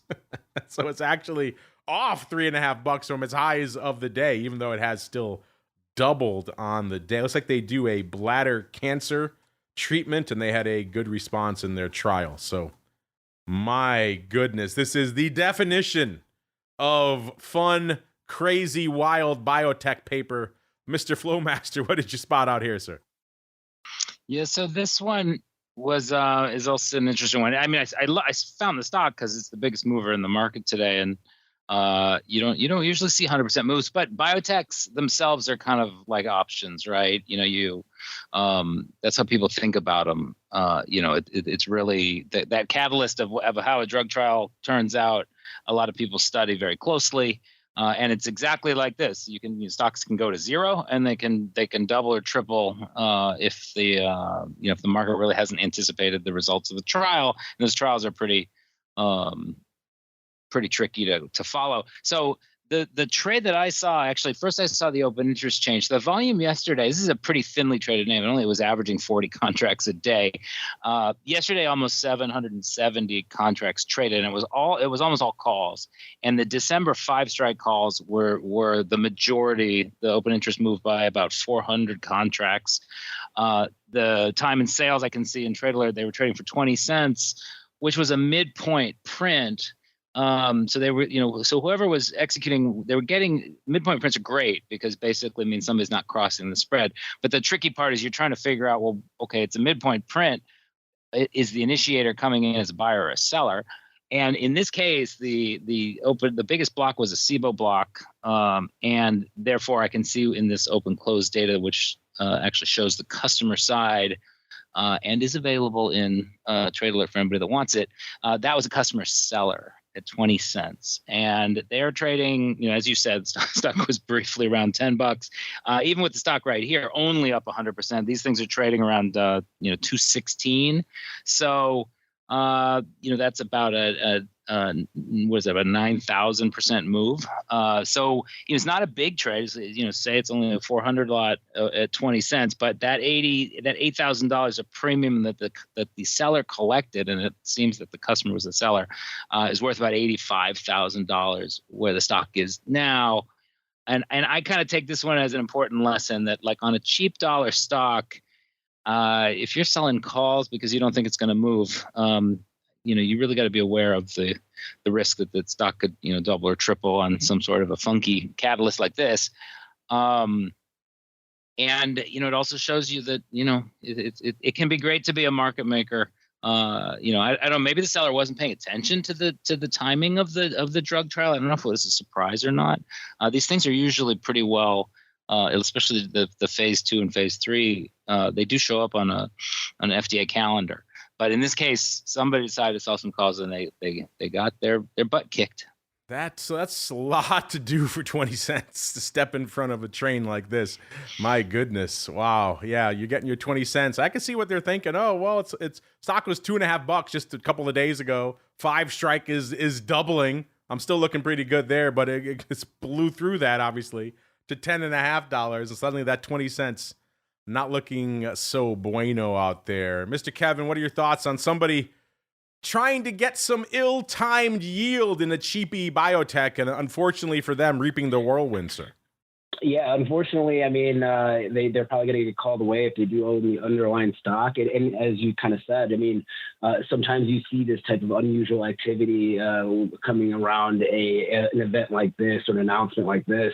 So it's actually off $3.50 from its highs of the day, even though it has still doubled on the day. Looks like they do a bladder cancer treatment, and they had a good response in their trial. So, my goodness, this is the definition of fun, crazy, wild biotech paper. Mr. Flowmaster, what did you spot out here, sir? Yeah, so this one was is also an interesting one. I mean, I found the stock because it's the biggest mover in the market today, and you don't usually see 100% moves, but biotechs themselves are kind of like options, right? That's how people think about them. It's really that catalyst of how a drug trial turns out. A lot of people study very closely, and it's exactly like this. Stocks can go to zero, and they can double or triple if the market really hasn't anticipated the results of the trial. And those trials are pretty tricky to follow. So the trade that I saw, actually, first I saw the open interest change. The volume yesterday, this is a pretty thinly traded name. It was averaging 40 contracts a day. Yesterday, almost 770 contracts traded, and it was almost all calls. And the December 5-strike calls were the majority. The open interest moved by about 400 contracts. The time and sales I can see in Trade Alert, they were trading for 20 cents, which was a midpoint print. So they were, so whoever was executing, they were getting midpoint prints are great because basically means somebody's not crossing the spread. But the tricky part is you're trying to figure out, well, okay, it's a midpoint print. Is the initiator coming in as a buyer or a seller? And in this case, the biggest block was a Cboe block, and therefore I can see in this open close data, which actually shows the customer side. And is available in Trade Alert for anybody that wants it. That was a customer seller at 20 cents. And they're trading, as you said, stock was briefly around $10. Even with the stock right here, only up 100%. These things are trading around, 216. So, that's about a 9,000% move. So it's not a big trade. Say it's only a 400 lot at 20 cents, but that $8,000 of premium that the seller collected, and it seems that the customer was the seller, is worth about $85,000 where the stock is now. And I kind of take this one as an important lesson that, like, on a cheap dollar stock, if you're selling calls because you don't think it's going to move, you really got to be aware of the risk that stock could, double or triple on some sort of a funky catalyst like this. And And, it also shows you that, it can be great to be a market maker. I don't know, maybe the seller wasn't paying attention to the timing of the drug trial. I don't know if it was a surprise or not. These things are usually pretty well, especially the phase 2 and phase 3, they do show up on an FDA calendar. But in this case, somebody decided to sell some calls and they got their butt kicked. That's a lot to do for 20 cents to step in front of a train like this. My goodness. Wow. Yeah, you're getting your 20 cents. I can see what they're thinking. Oh, well, it's stock was $2.50 just a couple of days ago. 5 strike is doubling. I'm still looking pretty good there, but it blew through that, obviously, to $10.50. And suddenly that 20 cents not looking so bueno out there. Mr. Kevin, what are your thoughts on somebody trying to get some ill-timed yield in a cheapy biotech, and unfortunately for them, reaping the whirlwind, sir? Yeah, unfortunately, I mean, they're probably going to get called away if they do own the underlying stock. And as you kind of said, I mean, sometimes you see this type of unusual activity coming around an event like this or an announcement like this.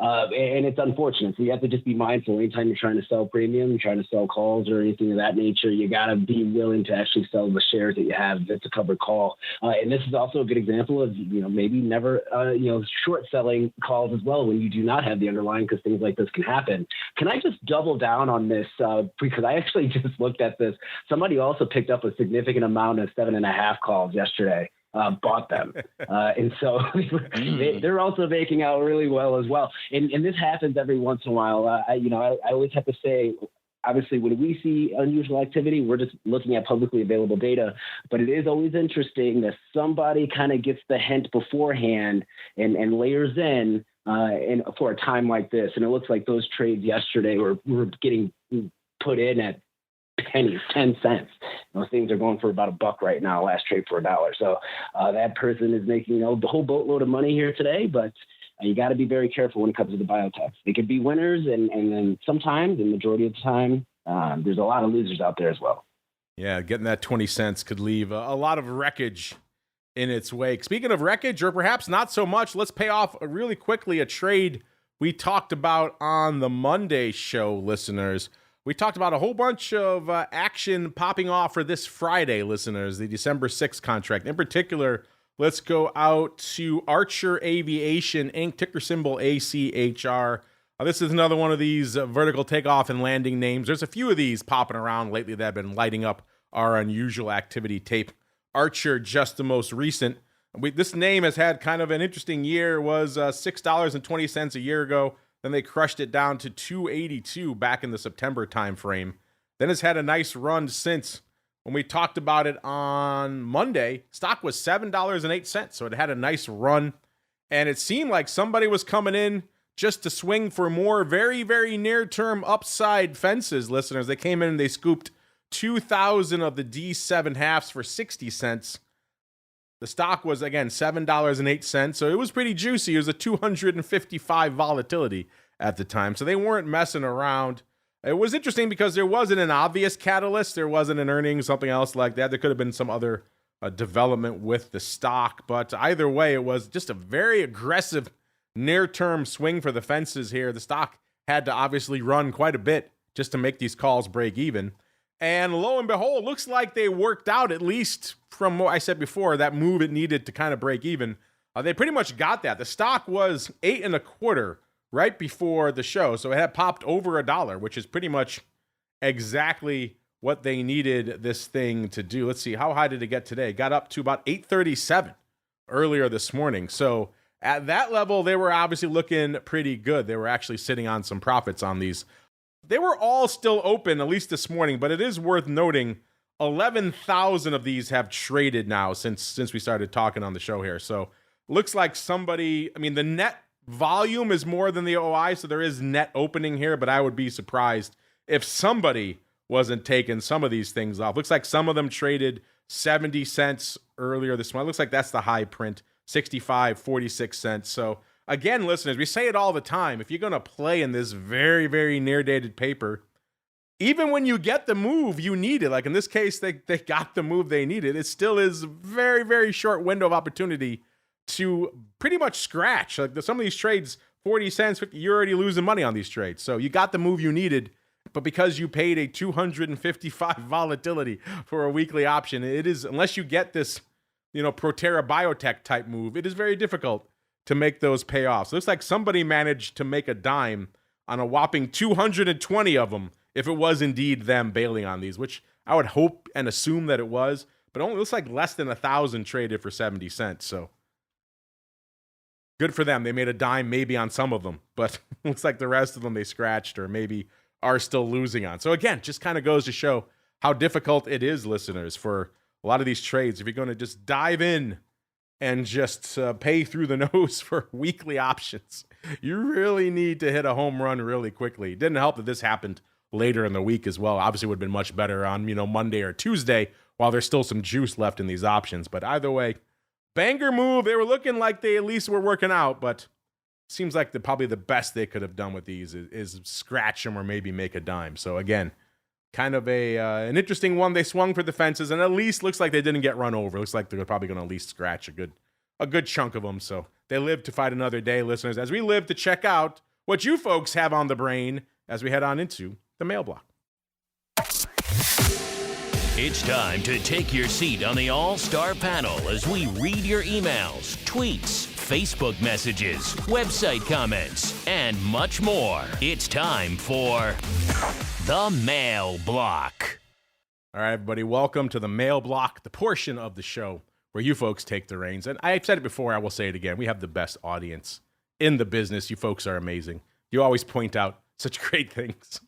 And it's unfortunate. So you have to just be mindful anytime you're trying to sell premium, you're trying to sell calls or anything of that nature, you got to be willing to actually sell the shares that you have if it's a covered call. And this is also a good example of, maybe never, short selling calls as well when you do not have the underlying, because things like this can happen. Can I just double down on this? Because I actually just looked at this. Somebody also picked up a significant amount of 7.5 calls yesterday, bought them. And so they're also making out really well as well. And this happens every once in a while. I always have to say, obviously, when we see unusual activity, we're just looking at publicly available data. But it is always interesting that somebody kind of gets the hint beforehand and layers in and for a time like this. And it looks like those trades yesterday were getting put in at pennies, 10 cents. Those things are going for about $1 right now. Last trade for $1. So that person is making the whole boatload of money here today, but you got to be very careful when it comes to the biotechs. They could be winners, and then sometimes, the majority of the time, there's a lot of losers out there as well. Yeah, getting that 20 cents could leave a lot of wreckage in its wake. Speaking of wreckage, or perhaps not so much, let's pay off really quickly a trade we talked about on the Monday show, listeners. We talked about a whole bunch of action popping off for this Friday, listeners, the December 6th contract. In particular, let's go out to ACHR Aviation, Inc., ticker symbol ACHR. This is another one of these vertical takeoff and landing names. There's a few of these popping around lately that have been lighting up our unusual activity tape. ACHR, just the most recent. This name has had kind of an interesting year. It was $6.20 a year ago. Then they crushed it down to $2.82 back in the September timeframe. Then it's had a nice run since. When we talked about it on Monday, stock was $7.08. So it had a nice run. And it seemed like somebody was coming in just to swing for more very, very near-term upside fences, listeners. They came in and they scooped 2,000 of the D7 halves for 60 cents. The stock was, again, $7.08, so it was pretty juicy. It was a 255 volatility at the time, so they weren't messing around. It was interesting because there wasn't an obvious catalyst. There wasn't an earnings, something else like that. There could have been some other development with the stock, but either way, it was just a very aggressive near-term swing for the fences here. The stock had to obviously run quite a bit just to make these calls break even. And lo and behold, looks like they worked out, at least from what I said before, that move it needed to kind of break even. They pretty much got that. The stock was $8.25 right before the show, so it had popped over $1, which is pretty much exactly what they needed this thing to do. Let's see, how high did it get today? It got up to about $8.37 earlier this morning. So at that level, they were obviously looking pretty good. They were actually sitting on some profits on these. They were all still open, at least this morning, but it is worth noting 11,000 of these have traded now since we started talking on the show here. So looks like somebody, the net volume is more than the OI, so there is net opening here, but I would be surprised if somebody wasn't taking some of these things off. Looks like some of them traded 70 cents earlier this month. Looks like that's the high print, 65, 46 cents. So again, listeners, we say it all the time. If you're going to play in this very, very near-dated paper, even when you get the move you needed, like in this case, they got the move they needed, it still is a very, very short window of opportunity to pretty much scratch. Like some of these trades 40 cents, 50, you're already losing money on these trades. So you got the move you needed, but because you paid a 255 volatility for a weekly option, it is, unless you get this, Proterra Biotech type move, it is very difficult to make those pay off. So it looks like somebody managed to make a dime on a whopping 220 of them, if it was indeed them bailing on these, which I would hope and assume that it was, but it only looks like less than 1,000 traded for 70 cents. So good for them. They made a dime maybe on some of them, but looks like the rest of them they scratched or maybe are still losing on. So again, just kind of goes to show how difficult it is, listeners, for a lot of these trades. If you're going to just dive in and just pay through the nose for weekly options, you really need to hit a home run really quickly. It didn't help that this happened later in the week as well. Obviously would have been much better on, Monday or Tuesday while there's still some juice left in these options. But either way, banger move. They were looking like they at least were working out, but seems like probably the best they could have done with these is scratch them or maybe make a dime. So again, kind of an interesting one. They swung for the fences, and at least looks like they didn't get run over. Looks like they're probably going to at least scratch a good chunk of them. So they live to fight another day, listeners, as we live to check out what you folks have on the brain as we head on into the mail block. It's time to take your seat on the All-Star panel as we read your emails, tweets, Facebook messages, website comments, and much more. It's time for the Mail Block. All right, everybody, welcome to the Mail Block, the portion of the show where you folks take the reins. And I've said it before, I will say it again. We have the best audience in the business. You folks are amazing. You always point out such great things.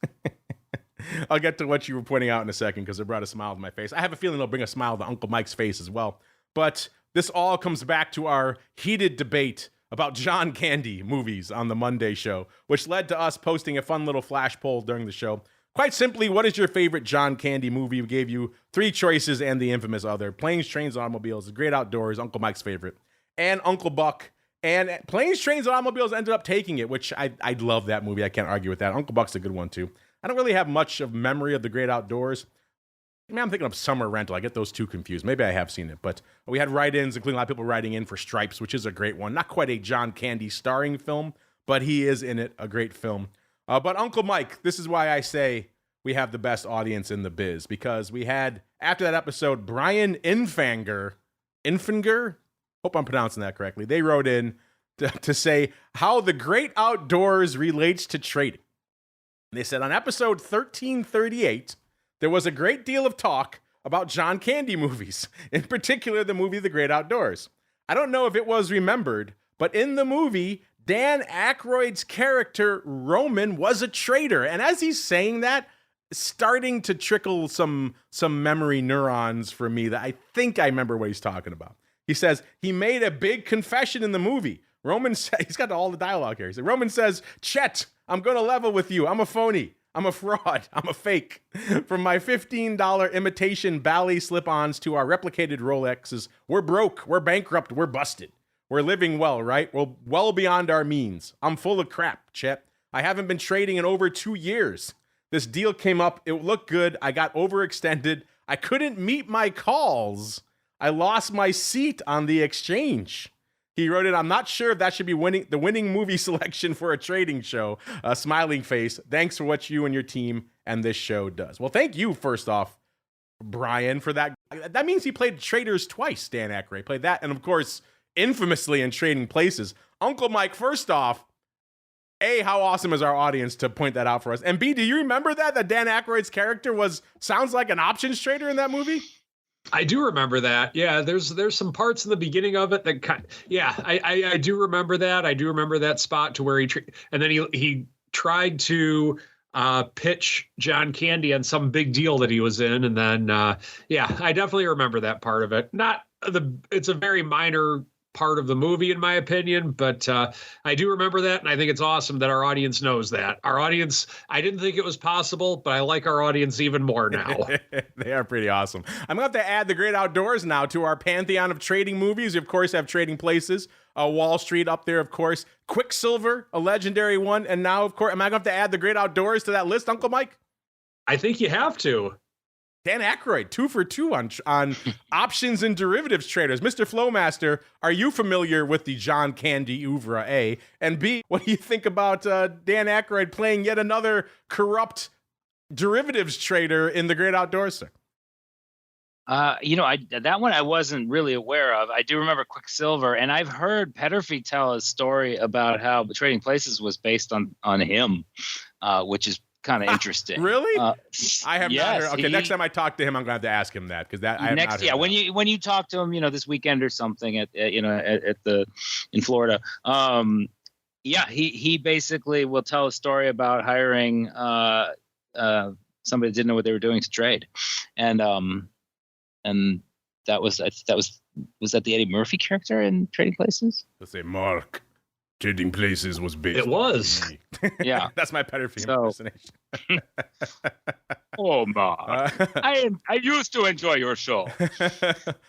I'll get to what you were pointing out in a second because it brought a smile to my face. I have a feeling it'll bring a smile to Uncle Mike's face as well. But this all comes back to our heated debate about John Candy movies on the Monday show, which led to us posting a fun little flash poll during the show. Quite simply, what is your favorite John Candy movie? We gave you 3 choices and the infamous other. Planes, Trains, Automobiles, The Great Outdoors, Uncle Mike's favorite, and Uncle Buck. And Planes, Trains, Automobiles ended up taking it, which I love that movie. I can't argue with that. Uncle Buck's a good one, too. I don't really have much of memory of The Great Outdoors. I'm thinking of Summer Rental. I get those two confused. Maybe I have seen it, but we had write-ins, including a lot of people writing in for Stripes, which is a great one. Not quite a John Candy starring film, but he is in it, a great film. But Uncle Mike, this is why I say we have the best audience in the biz, because we had, after that episode, Brian Infinger, hope I'm pronouncing that correctly. They wrote in to say how the great outdoors relates to trading. They said on episode 1338, there was a great deal of talk about John Candy movies, in particular the movie The Great Outdoors. I don't know if it was remembered, but in the movie, Dan Aykroyd's character, Roman, was a trader. And as he's saying that, starting to trickle some memory neurons for me that I think I remember what he's talking about. He says he made a big confession in the movie. Roman says, he's got all the dialogue here. He said, Roman says, Chet, I'm going to level with you. I'm a phony. I'm a fraud. I'm a fake. From my $15 imitation Bally slip-ons to our replicated Rolexes, we're broke. We're bankrupt. We're busted. We're living well, right? We're well beyond our means. I'm full of crap, Chet. I haven't been trading in over 2 years. This deal came up. It looked good. I got overextended. I couldn't meet my calls. I lost my seat on the exchange. He wrote it, I'm not sure if that should be the winning movie selection for a trading show. Smiling face. Thanks for what you and your team and this show does. Well, thank you, first off, Brian, for that. That means he played Traders twice, Dan Aykroyd. Played that, and of course, infamously in Trading Places. Uncle Mike, first off, A, how awesome is our audience to point that out for us? And B, do you remember that Dan Aykroyd's character sounds like an options trader in that movie? I do remember that. Yeah, there's some parts in the beginning of it that I do remember that. I do remember that spot to where and then he tried to pitch John Candy on some big deal that he was in, and then I definitely remember that part of it. It's a very minor part of the movie in my opinion, but I do remember that, and I think it's awesome that our audience knows that. Our audience, I didn't think it was possible, but I like our audience even more now. They are pretty awesome. I'm going to have to add The Great Outdoors now to our pantheon of trading movies. We, of course, have Trading Places, Wall Street up there, of course, Quicksilver, a legendary one, and now, of course, am I going to have to add The Great Outdoors to that list, Uncle Mike? I think you have to. Dan Aykroyd, 2 for 2 on options and derivatives traders. Mr. Flowmaster, are you familiar with the John Candy oeuvre, A? And B, what do you think about Dan Aykroyd playing yet another corrupt derivatives trader in the great outdoors, sir? That one I wasn't really aware of. I do remember Quicksilver, and I've heard Petterfy tell a story about how Trading Places was based on him, which is kind of interesting. Really? I have not heard. Okay, next time I talk to him, I'm going to have to ask him that, because I have not heard when you talk to him, this weekend or something at in Florida. He basically will tell a story about hiring somebody that didn't know what they were doing to trade, and that was that the Eddie Murphy character in Trading Places? Let's say Mark. Trading Places was based. It was. Yeah, that's my Petterfy impersonation. Oh, Mark, I used to enjoy your show.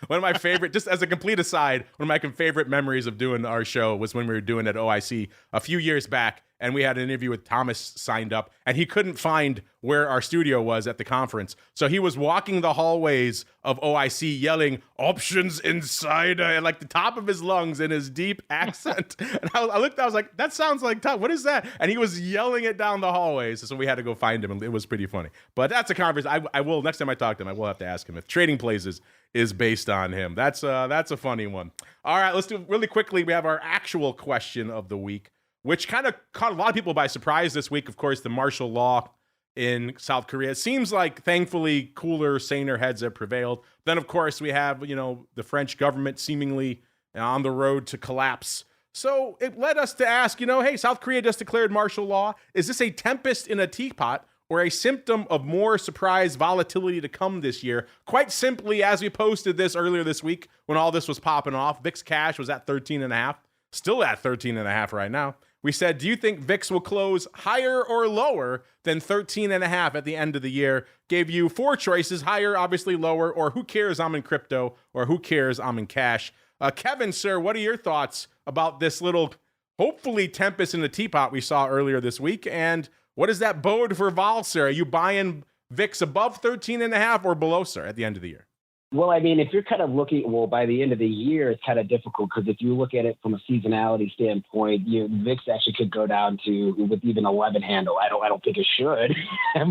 One of my favorite, just as a complete aside, one of my favorite memories of doing our show was when we were doing it at OIC a few years back, and we had an interview with Thomas signed up, and he couldn't find where our studio was at the conference. So he was walking the hallways of OIC yelling, "Options Insider," and like the top of his lungs in his deep accent. And I looked, I was like, that sounds like Tom. What is that? And he was yelling it down the hallways. So we had to go find him, and it was pretty funny. But that's a conversation. I will, next time I talk to him, I will have to ask him if Trading Places is based on him. That's a funny one. All right, let's do really quickly. We have our actual question of the week, which kind of caught a lot of people by surprise this week. Of course, the martial law in South Korea. It seems like, thankfully, cooler, saner heads have prevailed. Then, of course, we have, the French government seemingly on the road to collapse. So it led us to ask, hey, South Korea just declared martial law. Is this a tempest in a teapot or a symptom of more surprise volatility to come this year? Quite simply, as we posted this earlier this week, when all this was popping off, VIX cash was at 13.5, still at 13.5 right now. We said, do you think VIX will close higher or lower than 13.5 at the end of the year? Gave you 4 choices: higher, obviously lower, or who cares, I'm in crypto, or who cares, I'm in cash. Kevin, sir, what are your thoughts about this little, hopefully, tempest in the teapot we saw earlier this week? And what does that bode for vol, sir? Are you buying VIX above 13.5 or below, sir, at the end of the year? Well, I mean, if you're kind of looking, by the end of the year, it's kind of difficult, because if you look at it from a seasonality standpoint, VIX actually could go down to with even 11 handle. I don't think it should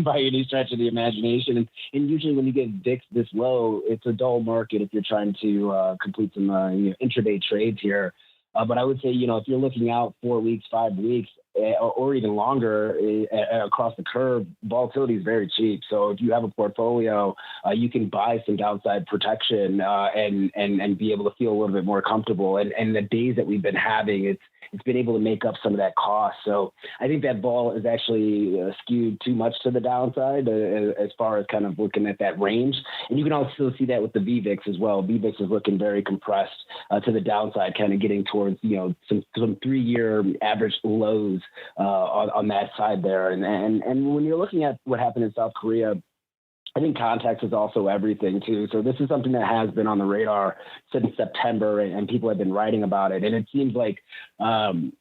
by any stretch of the imagination. And usually when you get VIX this low, it's a dull market if you're trying to complete some intraday trades here. But I would say, if you're looking out 4 weeks, 5 weeks, or even longer across the curve, volatility is very cheap. So if you have a portfolio, you can buy some downside protection and be able to feel a little bit more comfortable. And the days that we've been having, it's been able to make up some of that cost. So I think that vol is actually skewed too much to the downside as far as kind of looking at that range. And you can also see that with the VVIX as well. VVIX is looking very compressed to the downside, kind of getting towards, some 3-year average lows on that side there. And when you're looking at what happened in South Korea, I think context is also everything too. So this is something that has been on the radar since September, and people have been writing about it. And it seems like, I'm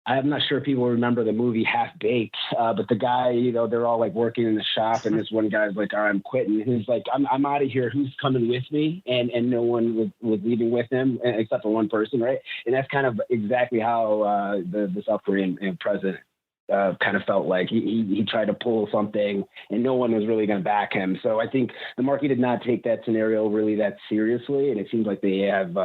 not sure if people remember the movie Half Baked, but the guy, they're all like working in the shop, and this one guy's like, "All right, I'm quitting." He's like, I'm out of here. Who's coming with me? And no one was leaving with him except for one person, right? And that's kind of exactly how the South Korean president kind of felt like. He tried to pull something, and no one was really going to back him. So I think the market did not take that scenario really that seriously, and it seems like they have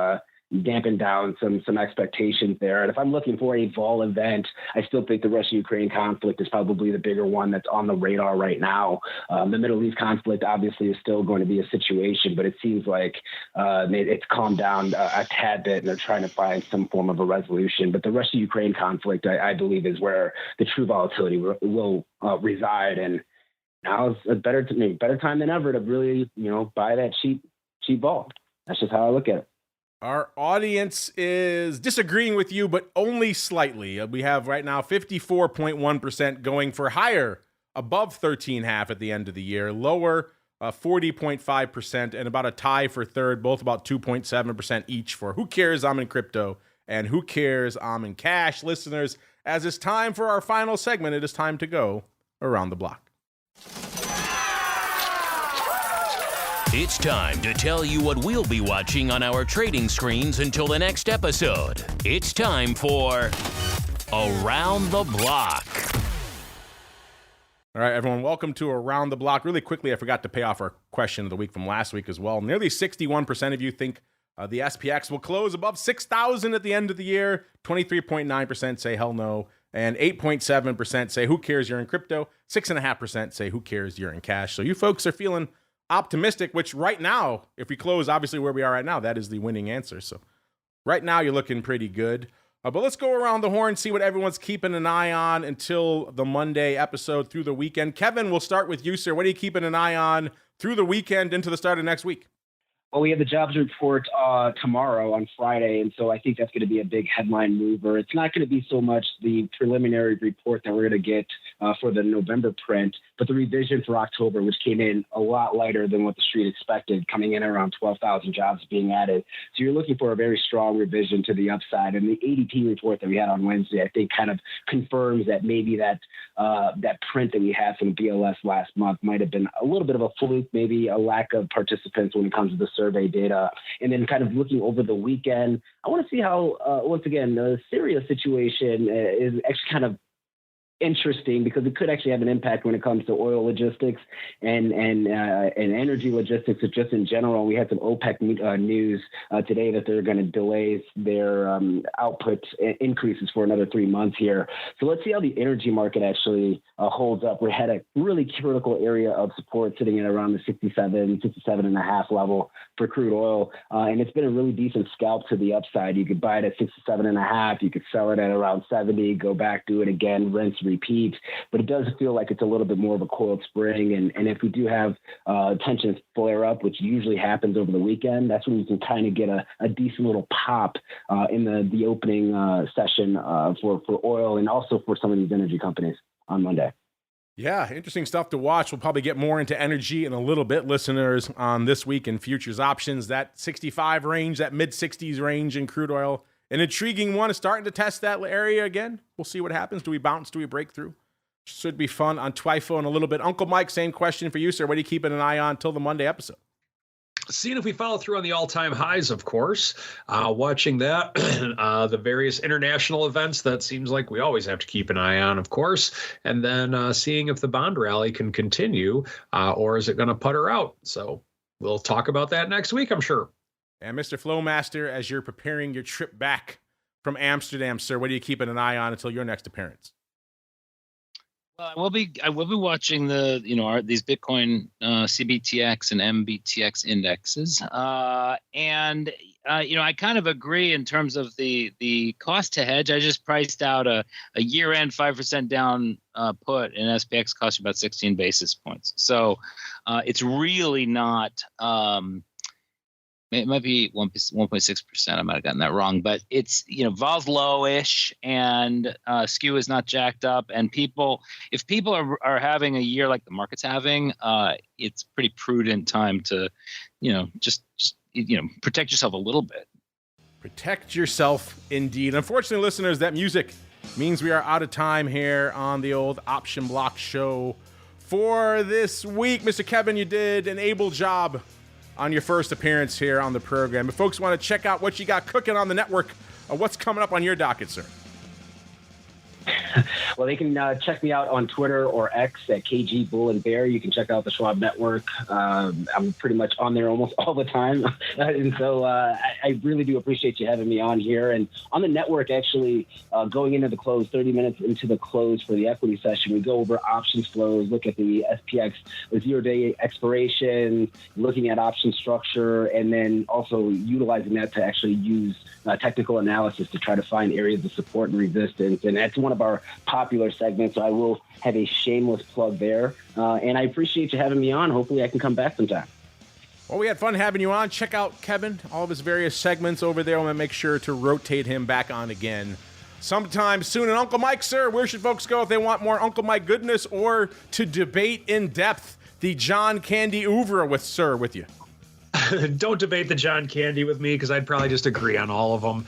dampen down some expectations there. And if I'm looking for a vol event, I still think the Russia-Ukraine conflict is probably the bigger one that's on the radar right now. The Middle East conflict obviously is still going to be a situation, but it seems like it's calmed down a tad bit, and they're trying to find some form of a resolution. But the Russia-Ukraine conflict, I believe, is where the true volatility will reside. And now is a better time than ever to really, buy that cheap vol. That's just how I look at it. Our audience is disagreeing with you, but only slightly. We have right now 54.1% going for higher, above 13.5 at the end of the year, lower 40.5%, and about a tie for third, both about 2.7% each for who cares, I'm in crypto, and who cares, I'm in cash. Listeners, as it's time for our final segment, it is time to go around the block. It's time to tell you what we'll be watching on our trading screens until the next episode. It's time for Around the Block. All right, everyone, welcome to Around the Block. Really quickly, I forgot to pay off our question of the week from last week as well. Nearly 61% of you think the SPX will close above 6,000 at the end of the year. 23.9% say hell no. And 8.7% say who cares, you're in crypto. 6.5% say who cares, you're in cash. So you folks are feeling optimistic, which right now, if we close obviously where we are right now, that is the winning answer. So right now you're looking pretty good. But let's go around the horn, see what everyone's keeping an eye on until the Monday episode through the weekend. Kevin, we'll start with you, sir. What are you keeping an eye on through the weekend into the start of next week? Well, we have the jobs report tomorrow on Friday, and so I think that's going to be a big headline mover. It's not going to be so much the preliminary report that we're going to get for the November print, but the revision for October, which came in a lot lighter than what the street expected, coming in around 12,000 jobs being added. So you're looking for a very strong revision to the upside. And the ADP report that we had on Wednesday, I think, kind of confirms that maybe that print that we had from BLS last month might have been a little bit of a fluke, maybe a lack of participants when it comes to the survey data. And then kind of looking over the weekend, I want to see how, once again, the Syria situation is actually kind of interesting because it could actually have an impact when it comes to oil logistics and energy logistics just in general. We had some OPEC news today that they're going to delay their output increases for another 3 months here. So let's see how the energy market actually holds up. We had a really critical area of support sitting at around the 67.5 level for crude oil. And it's been a really decent scalp to the upside. You could buy it at 67.5. You could sell it at around 70, go back, do it again, rinse, repeat, but it does feel like it's a little bit more of a coiled spring. And if we do have tensions flare up, which usually happens over the weekend, that's when you can kind of get a decent little pop in the opening session for oil and also for some of these energy companies on Monday. Yeah, interesting stuff to watch. We'll probably get more into energy in a little bit, listeners, on This Week in Futures Options. That 65 range, that mid-60s range in crude oil, an intriguing one is starting to test that area again. We'll see what happens. Do we bounce? Do we break through? Should be fun on TWIFO in a little bit. Uncle Mike, same question for you, sir. What are you keeping an eye on till the Monday episode? Seeing if we follow through on the all-time highs, of course. Watching that, the various international events that seems like we always have to keep an eye on, of course. And then seeing if the bond rally can continue or is it going to putter out? So we'll talk about that next week, I'm sure. And Mr. Flowmaster, as you're preparing your trip back from Amsterdam, sir, what are you keeping an eye on until your next appearance? Well, I will be watching these Bitcoin CBTX and MBTX indexes, and I kind of agree in terms of the cost to hedge. I just priced out a year-end 5% down put, and SPX costs about 16 basis points. So it's really not. It might be 1.6%. I might have gotten that wrong, but it's, vol's lowish and skew is not jacked up. And if people are having a year like the market's having, it's pretty prudent time to, just protect yourself a little bit. Protect yourself, indeed. Unfortunately, listeners, that music means we are out of time here on the old Option Block show for this week. Mr. Kevin, you did an able job on your first appearance here on the program. If folks want to check out what you got cooking on the network, what's coming up on your docket, sir? Well, they can check me out on Twitter or X at KG Bull and Bear. You can check out the Schwab Network. I'm pretty much on there almost all the time. And so I really do appreciate you having me on here. And on the network, actually, going into the close, 30 minutes into the close for the equity session, we go over options flows, look at the SPX zero-day expiration, looking at option structure, and then also utilizing that to actually use technical analysis to try to find areas of support and resistance. And that's one of our popular segments. So I will have a shameless plug there. And I appreciate you having me on. Hopefully I can come back sometime. Well, we had fun having you on. Check out Kevin, all of his various segments over there. I'm going to make sure to rotate him back on again sometime soon. And Uncle Mike, sir, where should folks go if they want more Uncle Mike goodness or to debate in depth the John Candy oeuvre with you? don't debate the John Candy with me, because I'd probably just agree on all of them.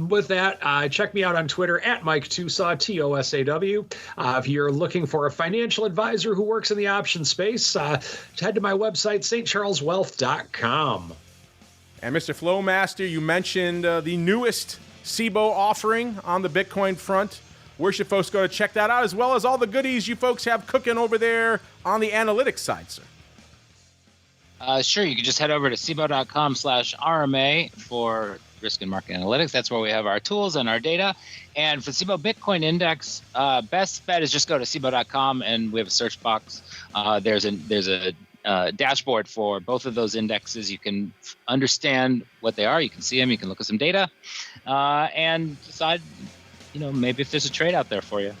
With that, check me out on Twitter at Mike Tosaw, Tosaw. If you're looking for a financial advisor who works in the option space, head to my website, stcharleswealth.com. And Mr. Flowmaster, you mentioned the newest Cboe offering on the Bitcoin front. Where should folks go to check that out, as well as all the goodies you folks have cooking over there on the analytics side, sir? Sure, you can just head over to Cboe.com/RMA for risk and market analytics. That's where we have our tools and our data. And for Cboe Bitcoin Index, best bet is just go to Cboe.com, and we have a search box. There's a dashboard for both of those indexes. You can understand what they are. You can see them. You can look at some data and decide, maybe if there's a trade out there for you.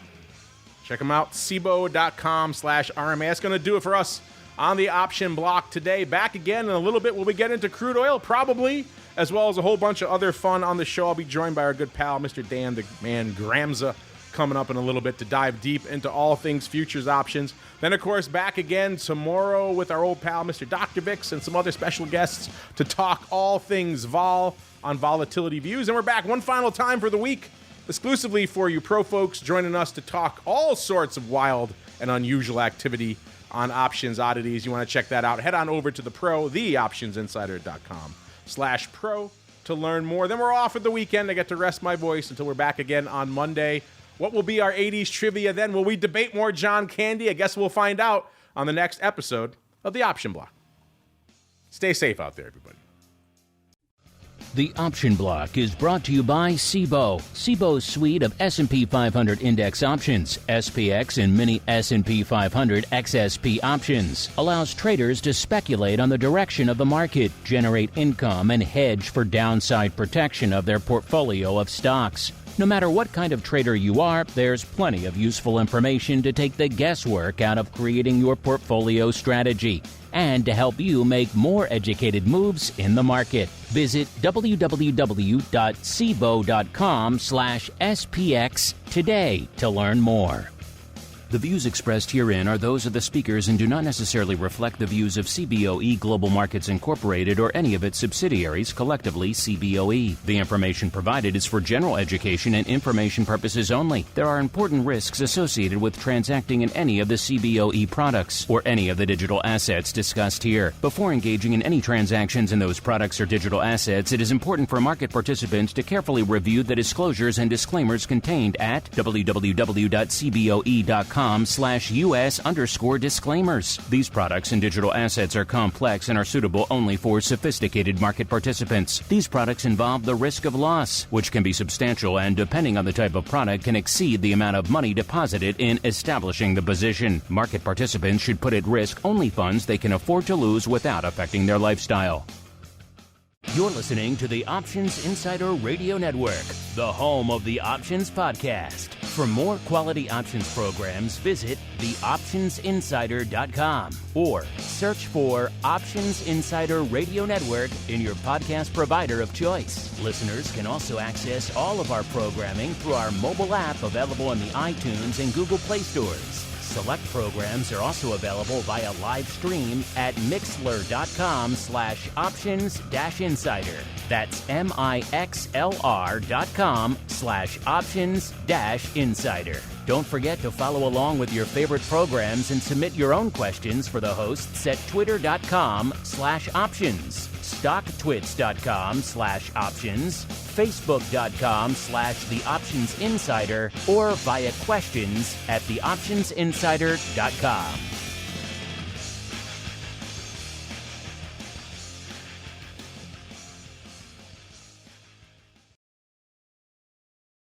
Check them out, Cboe.com/RMA. That's going to do it for us on the option block today. Back again in a little bit when we get into crude oil, probably, as well as a whole bunch of other fun on the show. I'll be joined by our good pal, Mr. Dan the Man Gramza, coming up in a little bit to dive deep into all things futures options. Then, of course, back again tomorrow with our old pal, Mr. Dr. Vix, and some other special guests to talk all things vol on volatility views. And we're back one final time for the week, exclusively for you pro folks, joining us to talk all sorts of wild and unusual activity on options oddities. You want to check that out, head on over to theoptionsinsider.com/pro to learn more. Then we're off for the weekend. I get to rest my voice until we're back again on Monday. What will be our 80s trivia then? Will we debate more John Candy? I guess we'll find out on the next episode of The Option Block. Stay safe out there, everybody. The Option Block is brought to you by Cboe. Cboe's suite of S&P 500 index options, SPX and mini S&P 500 XSP options, allows traders to speculate on the direction of the market, generate income, and hedge for downside protection of their portfolio of stocks. No matter what kind of trader you are, there's plenty of useful information to take the guesswork out of creating your portfolio strategy and to help you make more educated moves in the market. Visit www.cboe.com/SPX today to learn more. The views expressed herein are those of the speakers and do not necessarily reflect the views of Cboe Global Markets Incorporated or any of its subsidiaries, collectively Cboe. The information provided is for general education and information purposes only. There are important risks associated with transacting in any of the Cboe products or any of the digital assets discussed here. Before engaging in any transactions in those products or digital assets, it is important for market participants to carefully review the disclosures and disclaimers contained at www.cboe.com/US_disclaimers. These products and digital assets are complex and are suitable only for sophisticated market participants. These products involve the risk of loss, which can be substantial and, depending on the type of product, can exceed the amount of money deposited in establishing the position. Market participants should put at risk only funds they can afford to lose without affecting their lifestyle. You're listening to the Options Insider Radio Network, the home of the Options Podcast. For more quality options programs, visit theoptionsinsider.com or search for Options Insider Radio Network in your podcast provider of choice. Listeners can also access all of our programming through our mobile app available in the iTunes and Google Play stores. Select programs are also available via live stream at mixlr.com/options-insider. That's mixlr.com/options-insider. Don't forget to follow along with your favorite programs and submit your own questions for the hosts at twitter.com/options, stocktwits.com/options, facebook.com/theoptionsinsider, or via questions at theoptionsinsider.com.